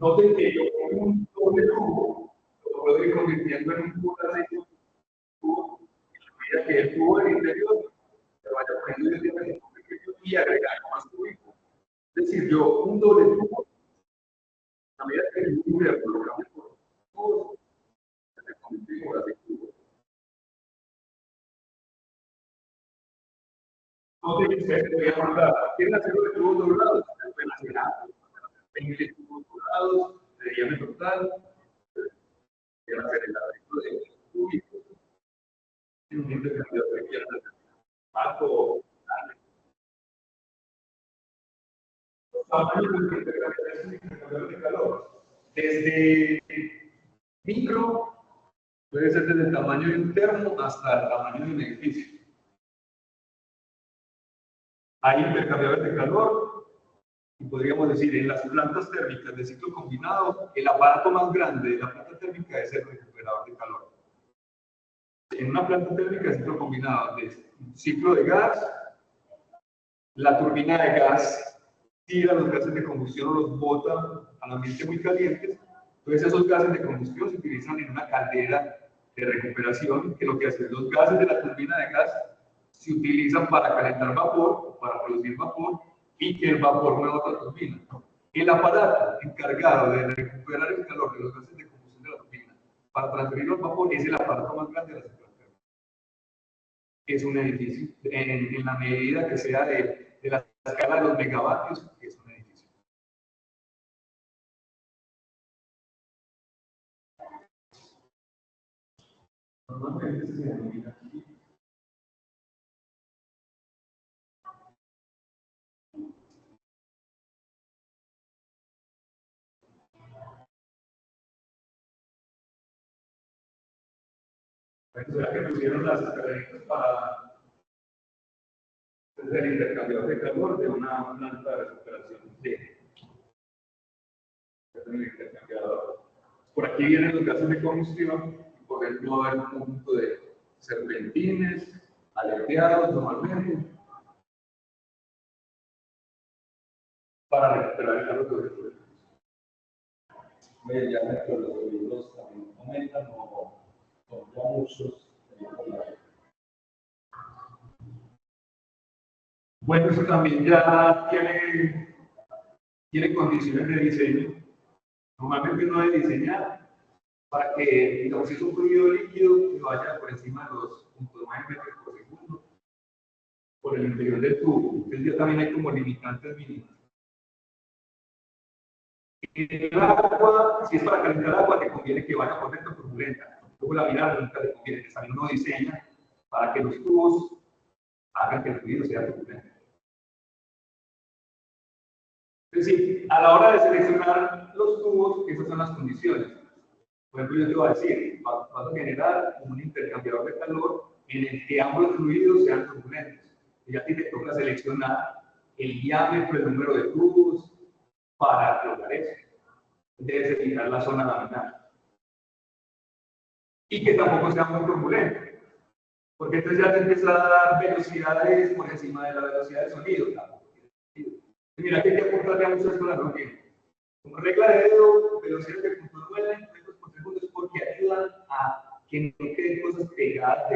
Noten que yo con un doble tubo lo puedo ir convirtiendo en un tubo de aceite, tubo, y a medida que el tubo del interior se vaya poniendo el diámetro pequeño y agregar más tubo. Es decir, yo un doble tubo, a medida que el tubo lo cambio por tubos, se convierte en un tubo. Noten que ustedes podrían mandar, ¿quieren hacerlo de tubos doblados? Pueden hacer algo. 20 tubos doblados de diámetro total. Quiero hacer el arreglo de cúbicos, en un intercambiador que quieran hacer bajo, los tamaños de intercambiador de calor, desde micro, puede ser desde el tamaño de un termo hasta el tamaño de un edificio. Hay intercambiadores de calor, y podríamos decir, en las plantas térmicas de ciclo combinado, el aparato más grande de la planta térmica es el recuperador de calor. En una planta térmica de ciclo combinado de ciclo de gas, la turbina de gas tira los gases de combustión o los bota al ambiente muy calientes. Entonces esos gases de combustión se utilizan en una caldera de recuperación, que lo que hace es los gases de la turbina de gas se utilizan para calentar vapor, para producir vapor, y que el vapor mueva otra turbina. El aparato encargado de recuperar el calor de los gases de combustión de la turbina para transferirlo al vapor es el aparato más grande de la central térmica. Es un edificio, en la medida que sea de la escala de los megavatios, es un edificio. Normalmente se denomina aquí. ¿Será que pusieron las escaleritas para hacer el intercambiador de calor de una planta de recuperación de el intercambiador? Por aquí vienen los gases de combustión, por ejemplo, hay un conjunto de serpentines, aleteados normalmente, para recuperar el calor de los recursos. Ya dentro de los libros también comentan o ya muchos. Bueno, eso también ya tiene condiciones de diseño. Normalmente uno debe diseñar para que, digamos, si es un fluido líquido, que vaya por encima de los 0.9 metros por segundo por el interior del tubo. Entonces ya también hay como limitantes mínimos. El agua, si es para calentar agua, te conviene que vaya por dentro turbulenta. Luego la mirada nunca te conviene, que también uno diseña para que los tubos hagan que el fluido sea turbulento. Es decir, a la hora de seleccionar los tubos, esas son las condiciones. Por ejemplo, yo te voy a decir, vas a generar un intercambiador de calor en el que ambos fluidos sean turbulentos. Y a ti te toca seleccionar el diámetro, el número de tubos para lograr eso. Debes eliminar la zona laminar. Y que tampoco sea muy turbulento. Porque entonces ya te empieza a dar velocidades por encima de la velocidad del sonido. Mira que hay que apuntarle a muchas cosas, ¿no? Como regla de dedo, velocidades de 0.9 metros por segundo, es porque ayudan a que no queden cosas pegadas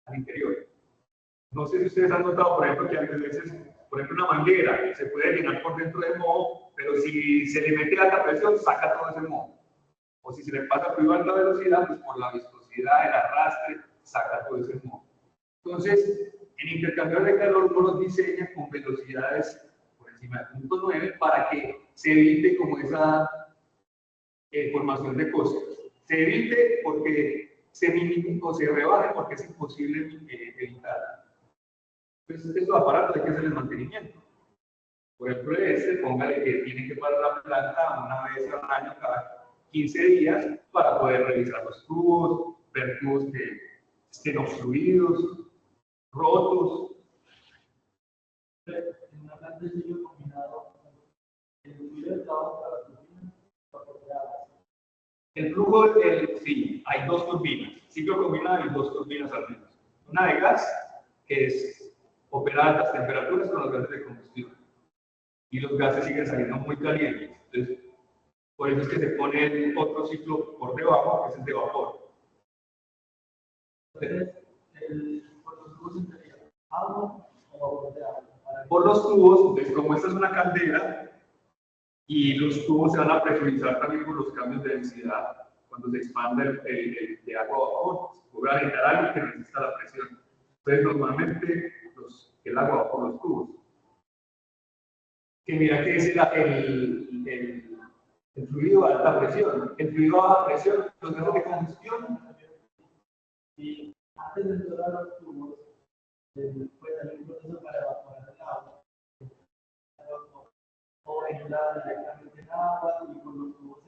al interior. No sé si ustedes han notado, por ejemplo, que a veces, por ejemplo, una manguera se puede llenar por dentro del moho, pero si se le mete alta presión, saca todo ese moho. O si se le pasa fluido a alta velocidad, pues por la viscosidad, el arrastre, saca todo ese moho. Entonces, en intercambiador de calor uno los diseña con velocidades por encima de 0.9 para que se evite como esa formación de cosas. Se evite porque se minimice o se rebaje porque es imposible evitarla. Entonces, estos aparatos hay que hacer el mantenimiento. Por ejemplo, póngale que tiene que parar la planta una vez al año, cada 15 días, para poder revisar los tubos, ver tubos que estén obstruidos, rotos. En una planta de ciclo combinado, el fluido de trabajo para la turbina, vapor de agua. El flujo, sí, hay dos turbinas, ciclo combinado y dos turbinas al menos. Una de gas, que es opera a altas temperaturas con los gases de combustión. Y los gases siguen saliendo muy calientes. Entonces, por eso es que se pone otro ciclo por debajo, que es el de vapor. Entonces, por los tubos entraría agua o vapor de agua. Por los tubos, entonces, como esta es una caldera, y los tubos se van a presurizar también por los cambios de densidad. Cuando se expanda de agua a vapor, se puede calentar algo que necesita la presión. Entonces, normalmente el agua va por los tubos. Que mira que es el fluido a alta presión. El fluido a baja presión, los gases de combustión. Y antes de entrar a los tubos, puede salir un proceso para evaporar el agua. O entrar directamente en agua y con los tubos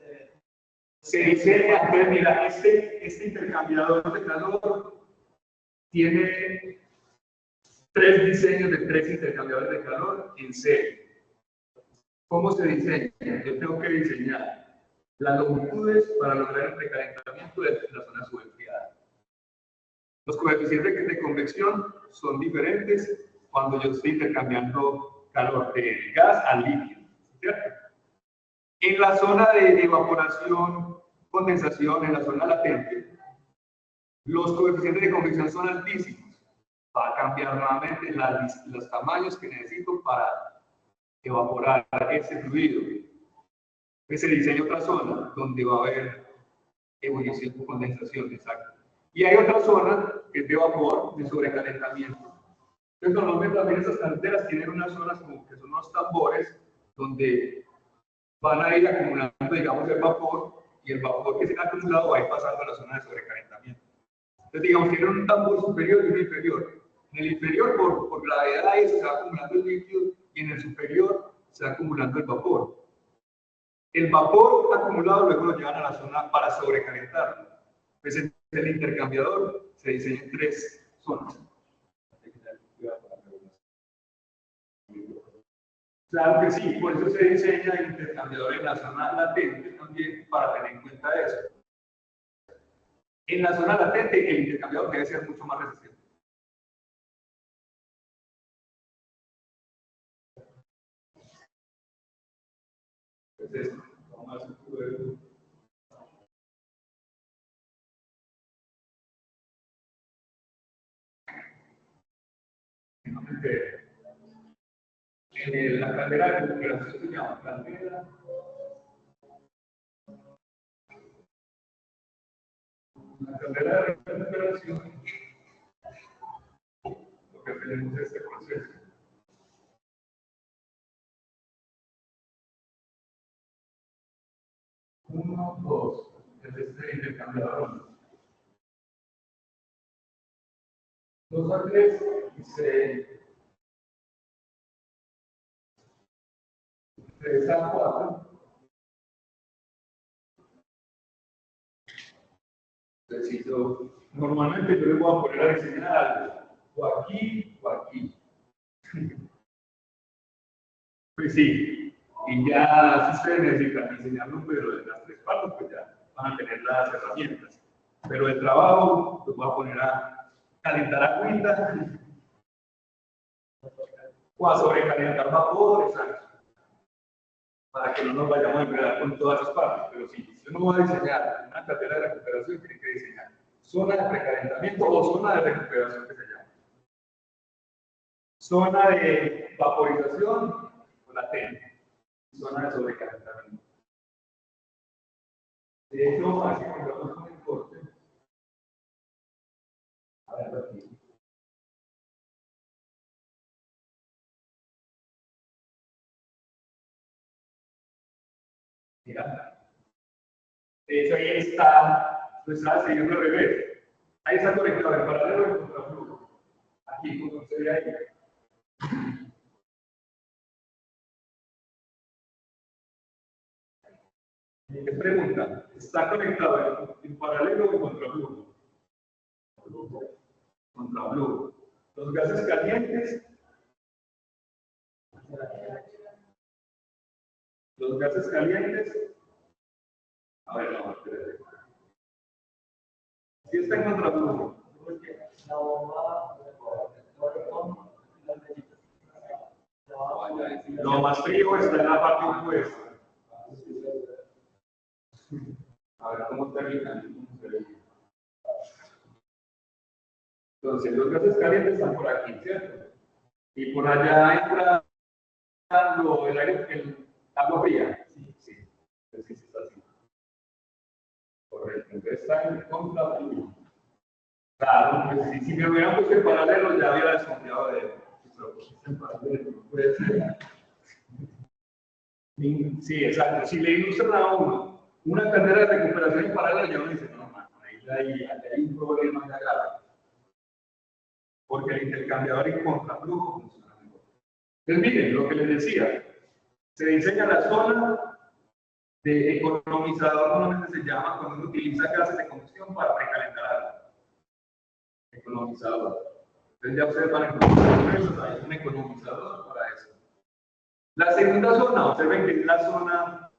se diseña, entonces mira, este intercambiador de calor tiene 3 diseños de 3 intercambiadores de calor en serie. ¿Cómo se diseña? Yo tengo que diseñar las longitudes para lograr el precalentamiento de la zona subenfriada. Los coeficientes de convección son diferentes cuando yo estoy intercambiando calor de gas al líquido, ¿cierto? En la zona de evaporación, condensación, en la zona latente, los coeficientes de convección son altísimos. Va a cambiar nuevamente los tamaños que necesito para evaporar ese fluido. Entonces se diseña otra zona donde va a haber ebullición o condensación, exacto. Y hay otra zona que es de vapor, de sobrecalentamiento. Entonces normalmente también esas canteras tienen unas zonas como que son unos tambores donde van a ir acumulando, digamos, el vapor, y el vapor que se ha acumulado va a ir pasando a la zona de sobrecalentamiento. Entonces, digamos, tienen un tambor superior y un inferior. En el inferior, por gravedad, se va acumulando el líquido, y en el superior se va acumulando el vapor. El vapor acumulado luego lo llevan a la zona para sobrecalentarlo. Entonces, el intercambiador se diseña en 3 zonas. Claro que sí, por eso se diseña el intercambiador en la zona latente también para tener en cuenta eso. En la zona latente el intercambiador debe ser mucho más resistente. Entonces, vamos a hacer un poco en la caldera de recuperación se llama caldera. La caldera de recuperación, lo que tenemos es este proceso. Uno, dos, es este intercambiador. 2 a 3 y 3 a 4. Normalmente yo le voy a poner a diseñar algo, o aquí o aquí. Pues sí, y ya si ustedes necesitan diseñarlo, pero de las 3 partes, pues ya van a tener las herramientas. Pero el trabajo los voy a poner a calentar agüita o a sobrecalentar vapor, exacto, para que no nos vayamos a enredar con todas esas partes. Pero sí, si uno va a diseñar una caldera de recuperación, tiene que diseñar zona de precalentamiento o zona de recuperación que se llama. Zona de vaporización o latente. Zona de sobrecalentamiento. De hecho, así encontramos un corte. A ver, aquí. Mira. De hecho, ahí está, lo estaba siguiendo al revés. Ahí está conectado en paralelo y contraflujo. Aquí, como se ve ahí. ¿Qué pregunta? ¿Está conectado en paralelo o en contraflujo? Contraflujo. Los gases calientes Los gases calientes. A ver, no, espérate. Si está en contraflujo. La bomba, Lo más frío está en la parte opuesta. A ver cómo termina. Entonces, los gases calientes están por aquí, ¿cierto? Y por allá entra el aire, el agua fría. Sí. Entonces, sí está así. Correcto. Entonces está en contraflujo. Claro, pues si me hubieran puesto en paralelo, ya hubiera desconfiado de él. Pero pues en paralelo, no puede ser. Sí, exacto. Si le ilustran a uno una carrera de recuperación en paralelo, ya uno dice, no, man, ahí hay un problema ya grave. Porque el intercambiador en contraflujo funciona mejor. Entonces, miren, lo que les decía, se diseña la zona de economizador, normalmente se llama cuando uno utiliza gases de combustión para precalentar algo. Economizador. Entonces ya ustedes van a encontrar hay un economizador para eso. La segunda zona, observen que es la zona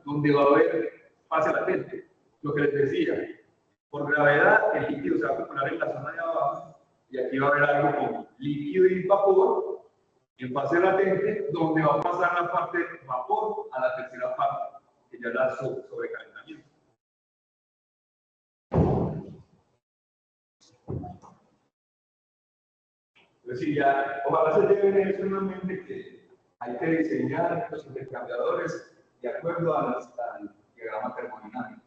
donde va a haber fase latente. Lo que les decía, por gravedad el líquido se va a acumular en la zona de abajo y aquí va a haber algo como líquido y vapor en fase latente, donde va a pasar la parte vapor a la tercera parte, que ya es la sobrecalentamiento. Entonces, sí, ya, ojalá se lleven eso en la mente que hay que diseñar los intercambiadores de acuerdo al diagrama termodinámico.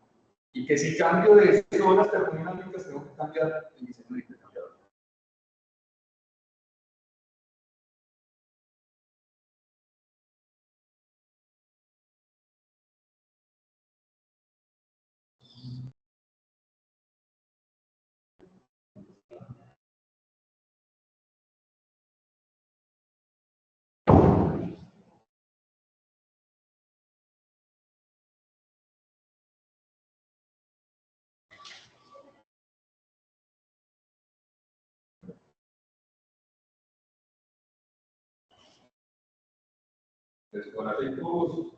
Y que si cambio de zonas termodinámicas, tengo que cambiar el diseño del intercambiador. Entonces, con aceitos.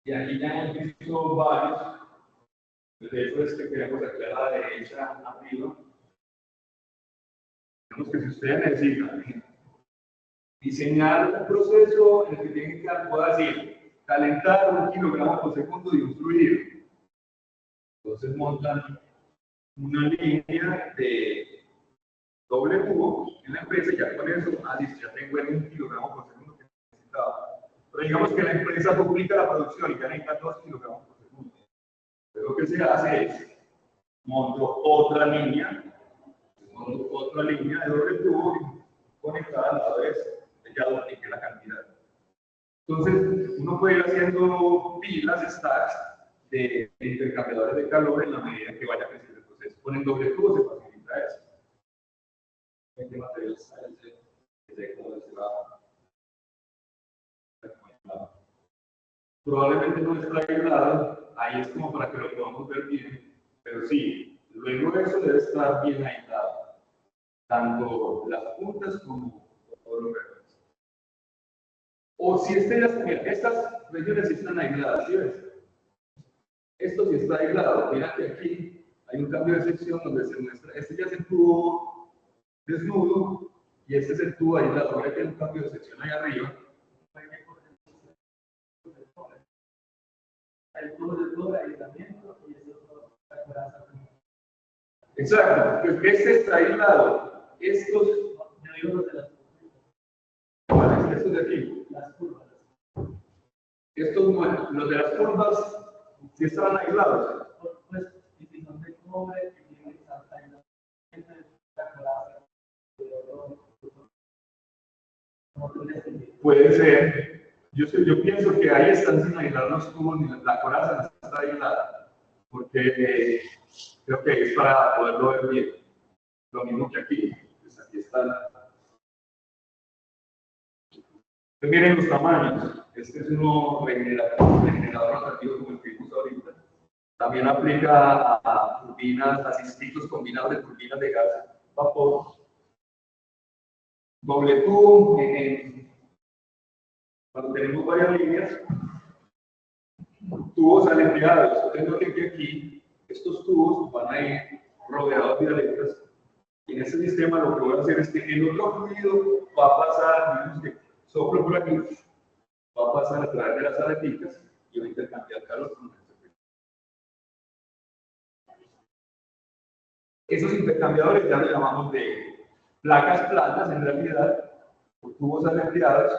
Y aquí ya hemos visto varios. De hecho, este que queremos aquí a la derecha, arriba. Tenemos que si ustedes necesitan diseñar un proceso en el que tienen que, puedo decir, calentar 1 kilogramo por segundo de un fluido. Entonces montan una línea de doble cubo en la empresa y ya con eso, ya tengo el 1 kilogramo por segundo que necesitaba. Pero digamos que la empresa duplica la producción y ya necesita 2 kilogramos por segundo. Entonces lo que se hace es, monto otra línea de doble tubo conectada al lado de eso, ya duplique la cantidad. Entonces, uno puede ir haciendo pilas, stacks de intercambiadores de calor en la medida que vaya creciendo el proceso. Con el doble tubo se facilita eso. ¿Qué material está ese como se va? Probablemente no está aislado, ahí es como para que lo podamos ver bien, pero sí, luego de eso debe estar bien aislado, tanto las puntas como todos los redes. O si estas regiones sí están aisladas, ¿sí ves? Esto sí está aislado, mira que aquí hay un cambio de sección donde se muestra, este ya es el tubo desnudo y este es el tubo aislado, mira que hay un cambio de sección ahí arriba. el tubo de aislamiento y el otro la coraza. Exacto, pues este está aislado. Estos, yo digo los de las ¿cuáles? Estos de aquí. Las curvas. Estos no, los de las curvas sí estaban aislados. Pues, y si son de cobre, y tienen que estar aislados, la coraza, Puede ser. Yo pienso que ahí están sin aislar los tubos, ni la coraza no está aislada, porque creo que es para poderlo ver bien. Lo mismo que aquí. Pues aquí están. Pues miren los tamaños. Este es uno regenerador rotativo como el que vimos ahorita. También aplica a turbinas, a ciclos combinados de turbinas de gas vapor. doble tubo, cuando tenemos varias líneas, tubos aleteados. Ustedes noten que aquí estos tubos van a ir rodeados de aletas. Y en este sistema lo que voy a hacer es que el otro fluido va a pasar, digamos que soplo por aquí, va a pasar a través de las aleticas y va a intercambiar calor con este fluido. Esos intercambiadores ya los llamamos de placas planas en realidad, o tubos aleteados.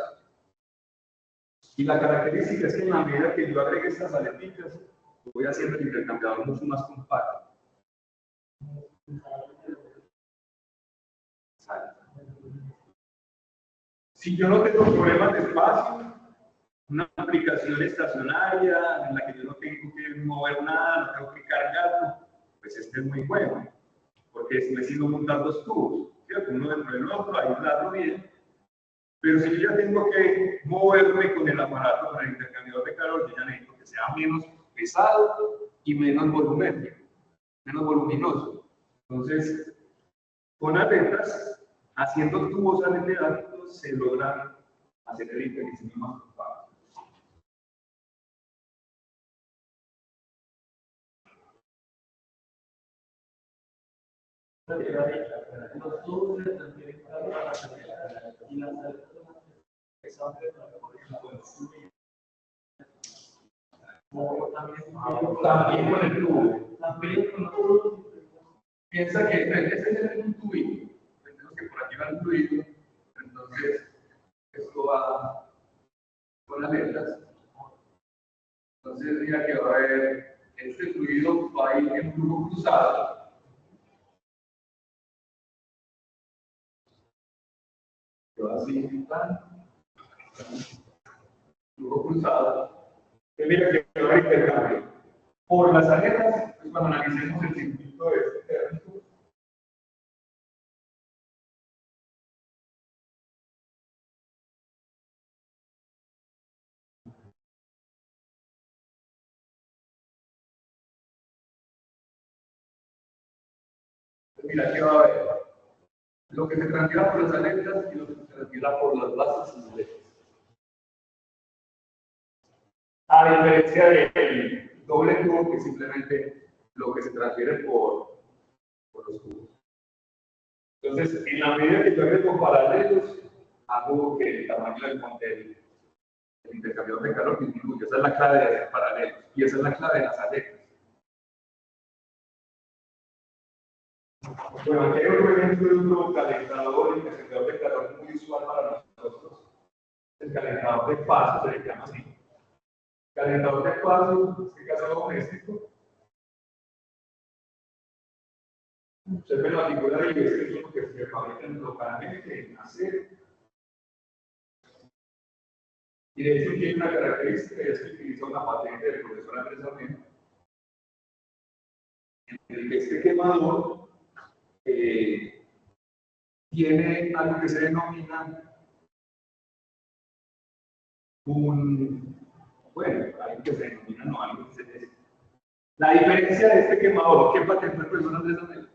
Y la característica es que en la medida que yo agregue estas aleticas, voy haciendo el intercambiador mucho más compacto. Si yo no tengo problemas de espacio, una aplicación estacionaria en la que yo no tengo que mover nada, no tengo que cargarlo, pues este es muy bueno, porque me sigo montando dos tubos, ¿cierto? Uno dentro del otro, aislarlo bien. Pero si yo ya tengo que moverme con el aparato, con el intercambiador de calor, yo ya necesito que sea menos pesado y menos volumétrico, menos voluminoso. Entonces, con aletas, haciendo tubos aleteados, se logra hacer el intercambio más compacto. Los tubos se transfieren calor a la caleta y las aletas también con el tubo. También con los tubos. Piensa que este es un tubito. Pensemos que por aquí va el tubito. Entonces, esto va con las letras. Entonces, mira que va a haber, este fluido va a ir en flujo cruzado. Así, flujo cruzado. Entonces, mira que va a haber intercambio. Por las aletas, pues cuando analicemos el circuito de este térmico, mira que va a haber lo que se transfiera por las aletas y lo que se transfiera por las bases y aletas. A diferencia del doble tubo, que es simplemente lo que se transfiere por los tubos. Entonces, en la medida que yo agrego paralelos, hago que el tamaño del intercambiador de calor disminuya. Esa es la clave de hacer paralelos. Y esa es la clave de las aletas. Bueno, aquí hay otro ejemplo de un calentador, el calentador de calor muy usual para nosotros. El calentador de paso se le llama así. Calentador de paso, en este caso doméstico. Usted ve la figura de este es lo que se fabrica localmente en acero. Y de hecho tiene una característica, y es que utiliza una patente del profesor Andrés Armero, en el que este quemador tiene algo que se denomina algo que se denomina, no, algo que se denomina. La diferencia de este quemador, ¿qué patentó el profesor Andrés Armero?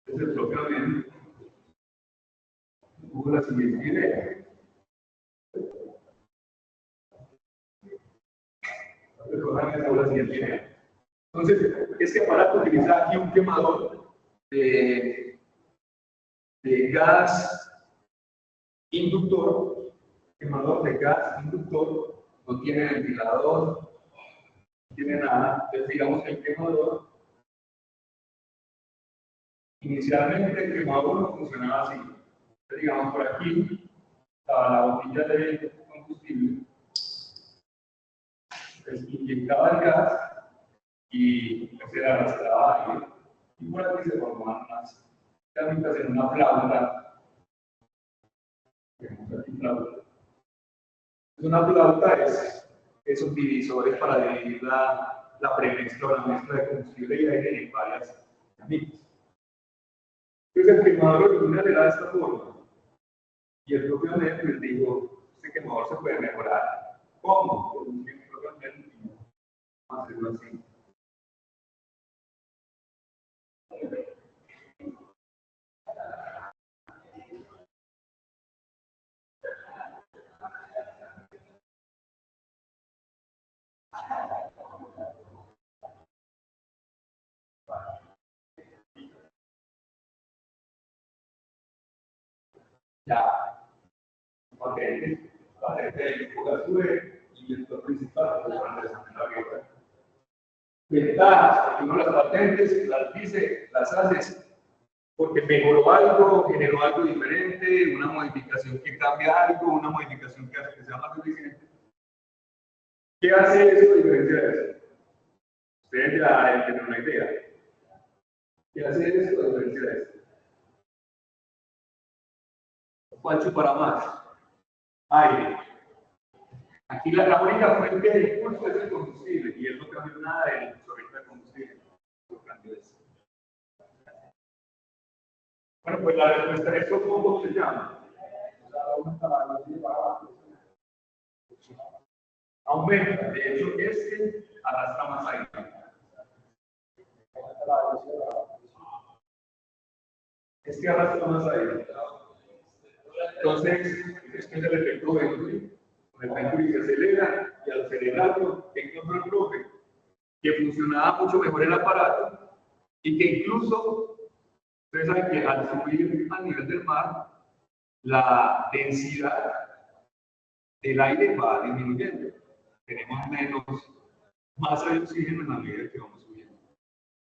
Es el propio ambiente. Hubo la siguiente idea. Entonces, este aparato utiliza aquí un quemador de gas inductor, quemador de gas inductor, no tiene ventilador, no tiene nada. Entonces, digamos que el quemador, inicialmente el quemador no funcionaba así. Entonces, digamos por aquí, estaba la botella de combustible, inyectaba el gas y se arrastraba aire. Y por aquí se formaban unas cáminas en una flauta. Una flauta es esos divisores para dividir la premixtra o la mezcla de combustible y aire en varias cáminas. Entonces el quemador original era de esta forma. Y el propio Ned les dijo, este quemador se puede mejorar. ¿Cómo? Por un filtro hacerlo así. ya patente del grupo Gasure y el doctor principal, el profesor Andrés Ángel Arrieta. Ventajas, porque uno las patentes las dice, las haces porque mejoró algo, generó algo diferente, una modificación que cambia algo, una modificación que hace que sea más eficiente. ¿Qué hace eso a diferencia de eso? Ustedes ya tienen una idea. ¿Qué hace eso a diferencia de eso? ¿Cuál chupará más? Aire. Aquí la única fuente de impulso es el combustible y él no cambió nada del chorrito de combustible. No cambió eso. Bueno, pues la respuesta a esto, ¿cómo se llama? Aumenta. De hecho, este arrastra más aire. Este arrastra más aire. Entonces, este es el efecto Venturi. Con el Venturi se acelera y al acelerarlo, ¿qué encontró el profe? Que funcionaba mucho mejor el aparato y que incluso, ustedes saben que al subir al nivel del mar, la densidad del aire va disminuyendo. Tenemos menos masa de oxígeno en la medida que vamos subiendo.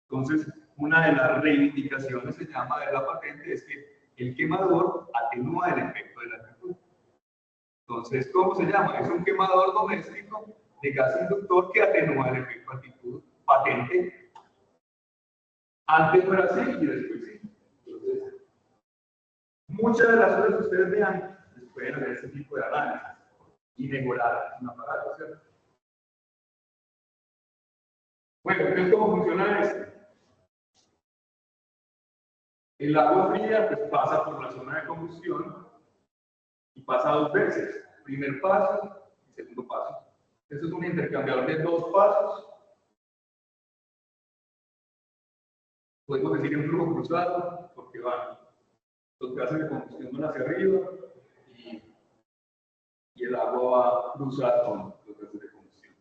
Entonces, una de las reivindicaciones se llama de la patente es que el quemador atenúa el efecto de la altitud. Entonces, ¿cómo se llama? Es un quemador doméstico de gas inductor que atenúa el efecto de altitud. Patente. Antes no era así y después sí. Entonces, muchas de las cosas que ustedes vean, les pueden hacer este tipo de análisis y mejorar un aparato, ¿cierto? Bueno, entonces, ¿cómo funciona esto? El agua fría pues, pasa por la zona de combustión y pasa dos veces. Primer paso y segundo paso. Esto es un intercambiador de dos pasos. Podemos decir en flujo cruzado porque van los gases de combustión van hacia arriba y el agua va a cruzar con los gases de combustión.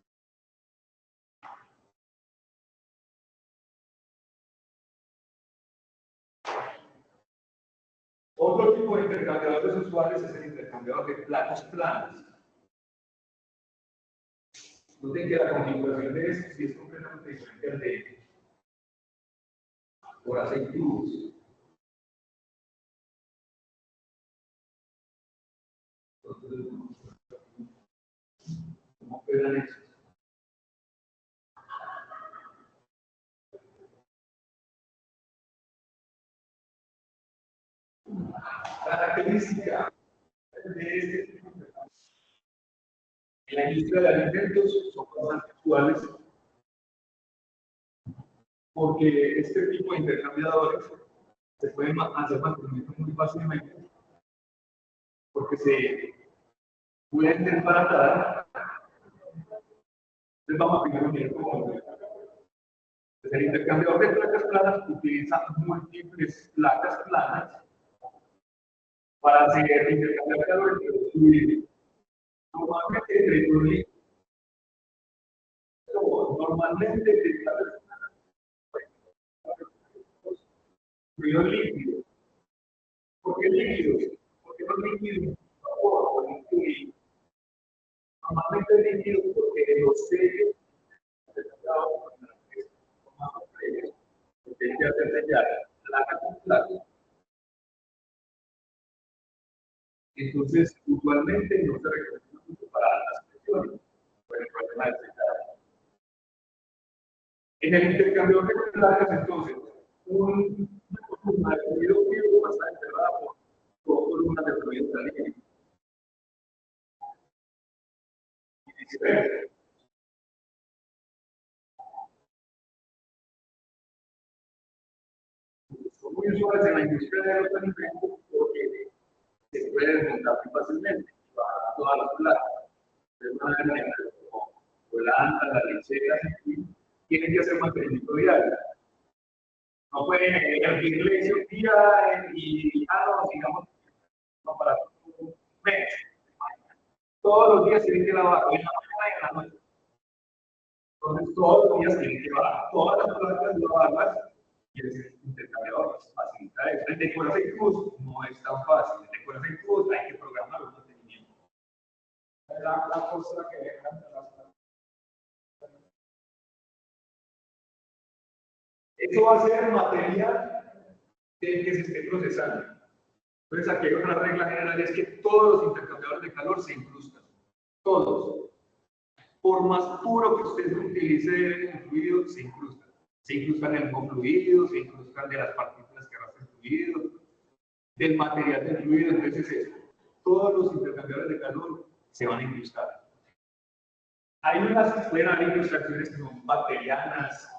Otro tipo de intercambiadores usuales es el intercambiador de placas planas. Noten que la configuración de esto sí es completamente diferente al de por aceite tubos. ¿Cómo operan eso? Característica de este tipo de en la industria de alimentos son bastante actuales porque este tipo de intercambiadores se pueden hacer mantenimiento muy fácilmente porque se pueden desbaratar. Entonces vamos a primero mirar cómo el intercambiador de placas planas utiliza múltiples placas planas para hacer intercambiar calor entre los fluidos. Normalmente entre fluidos líquidos. ¿Por qué líquidos? Porque los líquidos, por favor, normalmente líquidos porque los sellos porque hay que hacer sellar placa con placa. Entonces, usualmente no se recomienda mucho para las presiones por el problema del sellado. En el intercambio de placas, entonces, una columna de fluido vivo va a estar encerrada por dos columnas de fluido caliente. Y viceversa. Son muy usuales en la industria de los alimentos porque se puede desmontar muy fácilmente y bajar todas las placas. De una manera como volanta, las lecheras, tienen que hacer mantenimiento diario. No pueden hervirle un día y no, digamos, no para un mes. Todos los días tienen que lavar, en la mañana y en la noche. Entonces, todos los días tienen que lavar todas las placas, lavarlas y el intercambiador facilita eso. El de aceite no es tan fácil. El decoración en tubos, hay que programar un mantenimiento. La cosa que dejan de las. Eso va a ser material del que se esté procesando. Entonces, aquí hay otra regla general, es que todos los intercambiadores de calor se incrustan. Todos. Por más puro que usted utilice el fluido, se incrustan. Se incrustan en el fluido, se incrustan de las partículas que arrastra el fluido, del material del fluido. Entonces, eso. Todos los intercambiadores de calor se van a incrustar. Hay unas, pueden haber incrustaciones que son bacterianas,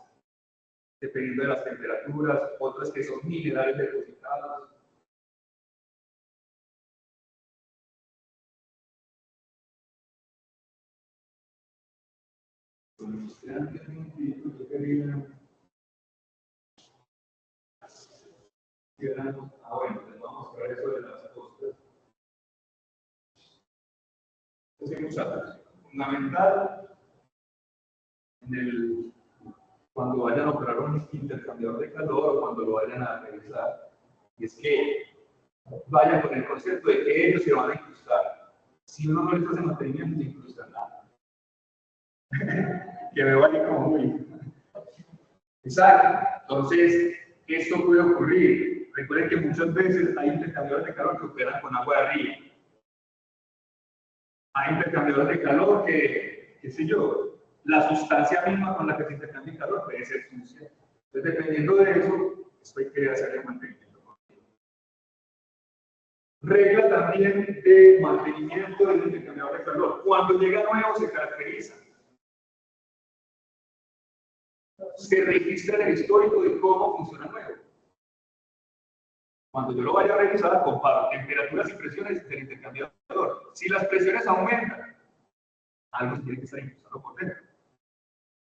dependiendo de las temperaturas, otras que son minerales depositados. Bueno, les vamos a mostrar eso de las costas. Entonces, fundamental cuando vayan a operar un intercambiador de calor o cuando lo vayan a revisar, es que vayan con el concepto de que ellos se van a incrustar. Si uno no les hace mantenimiento, no incrustan nada. Que me vaya como muy. Exacto. Entonces, esto puede ocurrir. Recuerden que muchas veces hay intercambiadores de calor que operan con agua de río. Hay intercambiadores de calor que, qué sé yo, la sustancia misma con la que se intercambia el calor puede ser sucia. Entonces, dependiendo de eso, esto hay que hacerle mantenimiento. Regla también de mantenimiento del intercambiador de calor. Cuando llega nuevo, se caracteriza. Se registra en el histórico de cómo funciona nuevo. Cuando yo lo vaya a revisar, comparo temperaturas y presiones del intercambiador. Si las presiones aumentan, algo se tiene que estar incrustado por dentro.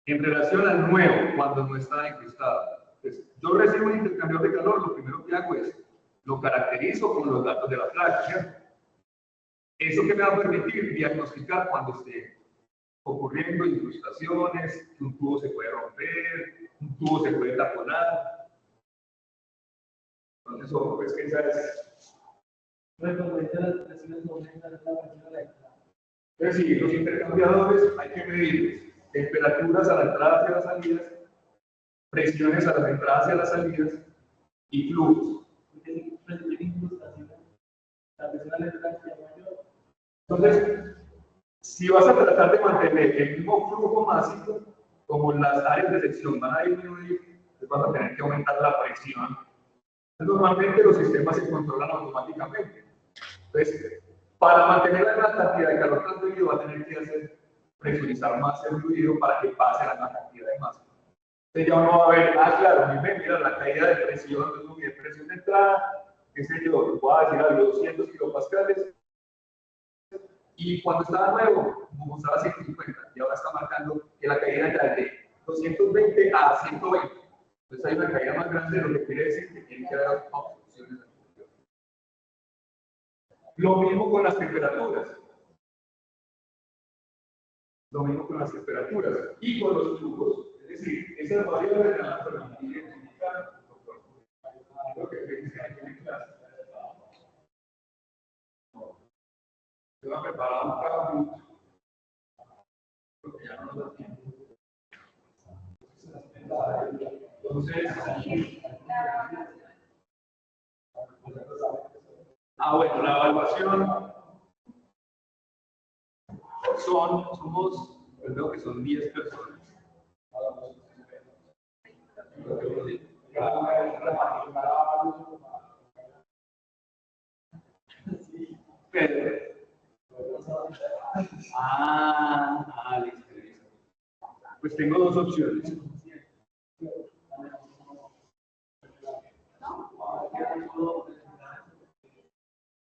En relación al nuevo, cuando no está incrustado. Entonces, yo recibo un intercambiador de calor, lo primero que hago es, lo caracterizo con los datos de la placa, ¿cierto? Eso que me va a permitir diagnosticar cuando esté ocurriendo incrustaciones, que un tubo se puede romper, un tubo se puede taponar. Entonces, ojo, pues que esa es. Cuando dice las presiones aumentan, es la presión eléctrica. Es decir, los intercambiadores hay que medir temperaturas a la entrada hacia las salidas, presiones a las entradas y a las salidas y flujos. Porque si recibir incrustaciones, la presión eléctrica es mayor. Entonces, si vas a tratar de mantener el mismo flujo masivo, como las áreas de sección van a disminuir, pues vas a tener que aumentar la presión. Normalmente los sistemas se controlan automáticamente. Entonces, para mantener la misma cantidad de calor transferido, va a tener que hacer presurizar más el fluido para que pase la misma cantidad de masa. Entonces ya uno va a ver, claro, mira la caída de presión, de presión de entrada, qué sé yo, voy a decir algo, 200 kilopascales. Y cuando estaba nuevo, como estaba a 150, y ahora está marcando que la caída ya es de 220 a 120. Entonces hay una caída más grande, lo que quiere decir que tiene que haber obstrucciones. Lo mismo con las temperaturas. Lo mismo con las temperaturas y con los flujos. Es decir, esas variables las van a permitir identificar lo que se dice aquí en clase. Se va a preparar un cambio porque ya no nos da tiempo. Entonces, bueno, la evaluación creo que son 10 personas. Listo. Pues tengo dos opciones.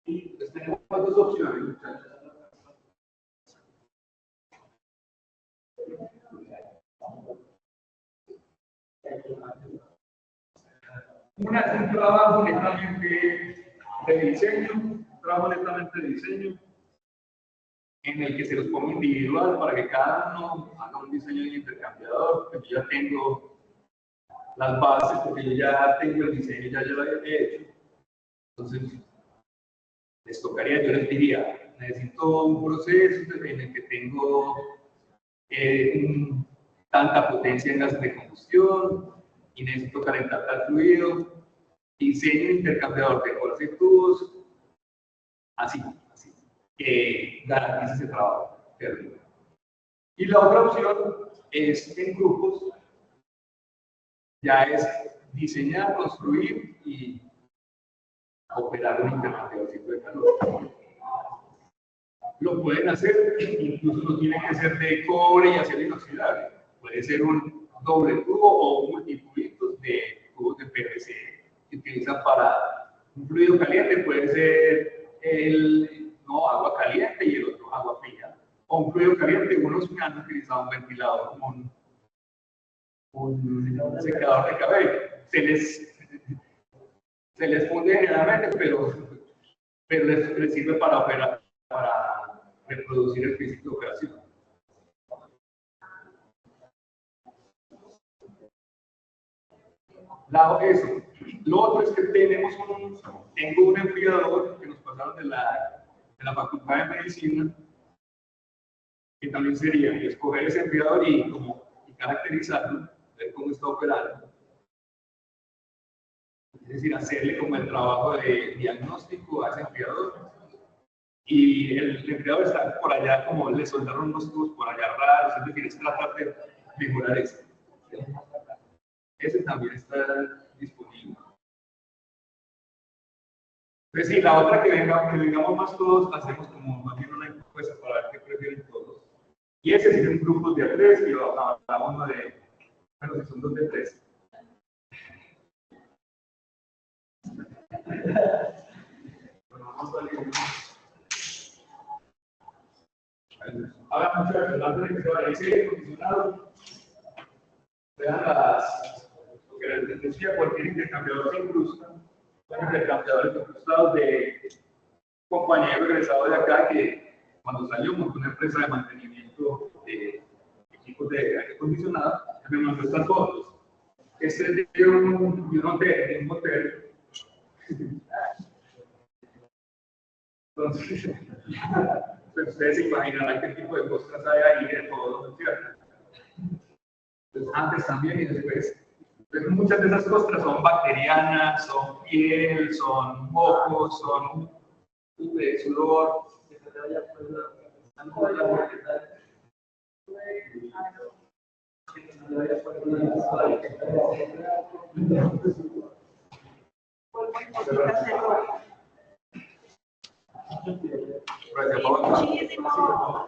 Pues tenemos dos opciones, muchachos. Una es un trabajo netamente de diseño, en el que se los pongo individual para que cada uno haga un diseño de intercambiador, porque yo ya tengo las bases, porque yo ya tengo el diseño, ya lo había hecho. Entonces, les tocaría, yo les diría, necesito un proceso en el que tengo tanta potencia en gases de combustión y necesito calentar tal fluido, diseño un intercambiador de colas y tubos, así, que garantice ese trabajo. Y la otra opción es en grupos, ya es diseñar, construir y operar un intercambiadorcito de calor. Lo pueden hacer, incluso no tiene que ser de cobre y acero inoxidable. Puede ser un doble tubo o multitubitos de tubos de PVC que utilizan para un fluido caliente. Puede ser agua caliente y el otro agua fría. O un fluido caliente, unos me han utilizado un ventilador como un secador de cabello. Se les funde generalmente, pero les sirve para operar, para reproducir el principio de operación. Eso. Lo otro es que tengo un enfriador que nos pasaron de la Facultad de Medicina, que también sería escoger ese enfriador y caracterizarlo, ver cómo está operando. Es decir, hacerle como el trabajo de diagnóstico a ese enfriador. Y el enfriador está por allá, como le soldaron unos tubos por allá raros, es decir, es tratar de mejorar eso. Ese también está disponible. Entonces, sí, la otra que vengamos más todos, hacemos como más bien una encuesta para ver qué prefieren todos. Y ese sí son grupos de a 3 y hablamos uno de, bueno, si son 2 de 3. Bueno, vamos a ver. Ahora, muchachos, antes de que se vaya ese aire acondicionado, vean lo que les decía, cualquier intercambiador se incrusta, son intercambiadores incrustados de compañeros egresados de acá que cuando salió montó una empresa de mantenimiento de equipos de aire acondicionado, me mandó estas fotos. Este es de un hotel. Entonces, pues ustedes se imaginarán qué tipo de cosas hay ahí de todo, ¿cierto? Entonces, antes también y después. Pero muchas de esas costras son bacterianas, son piel, son mocos, son sudor. Muchísimas gracias.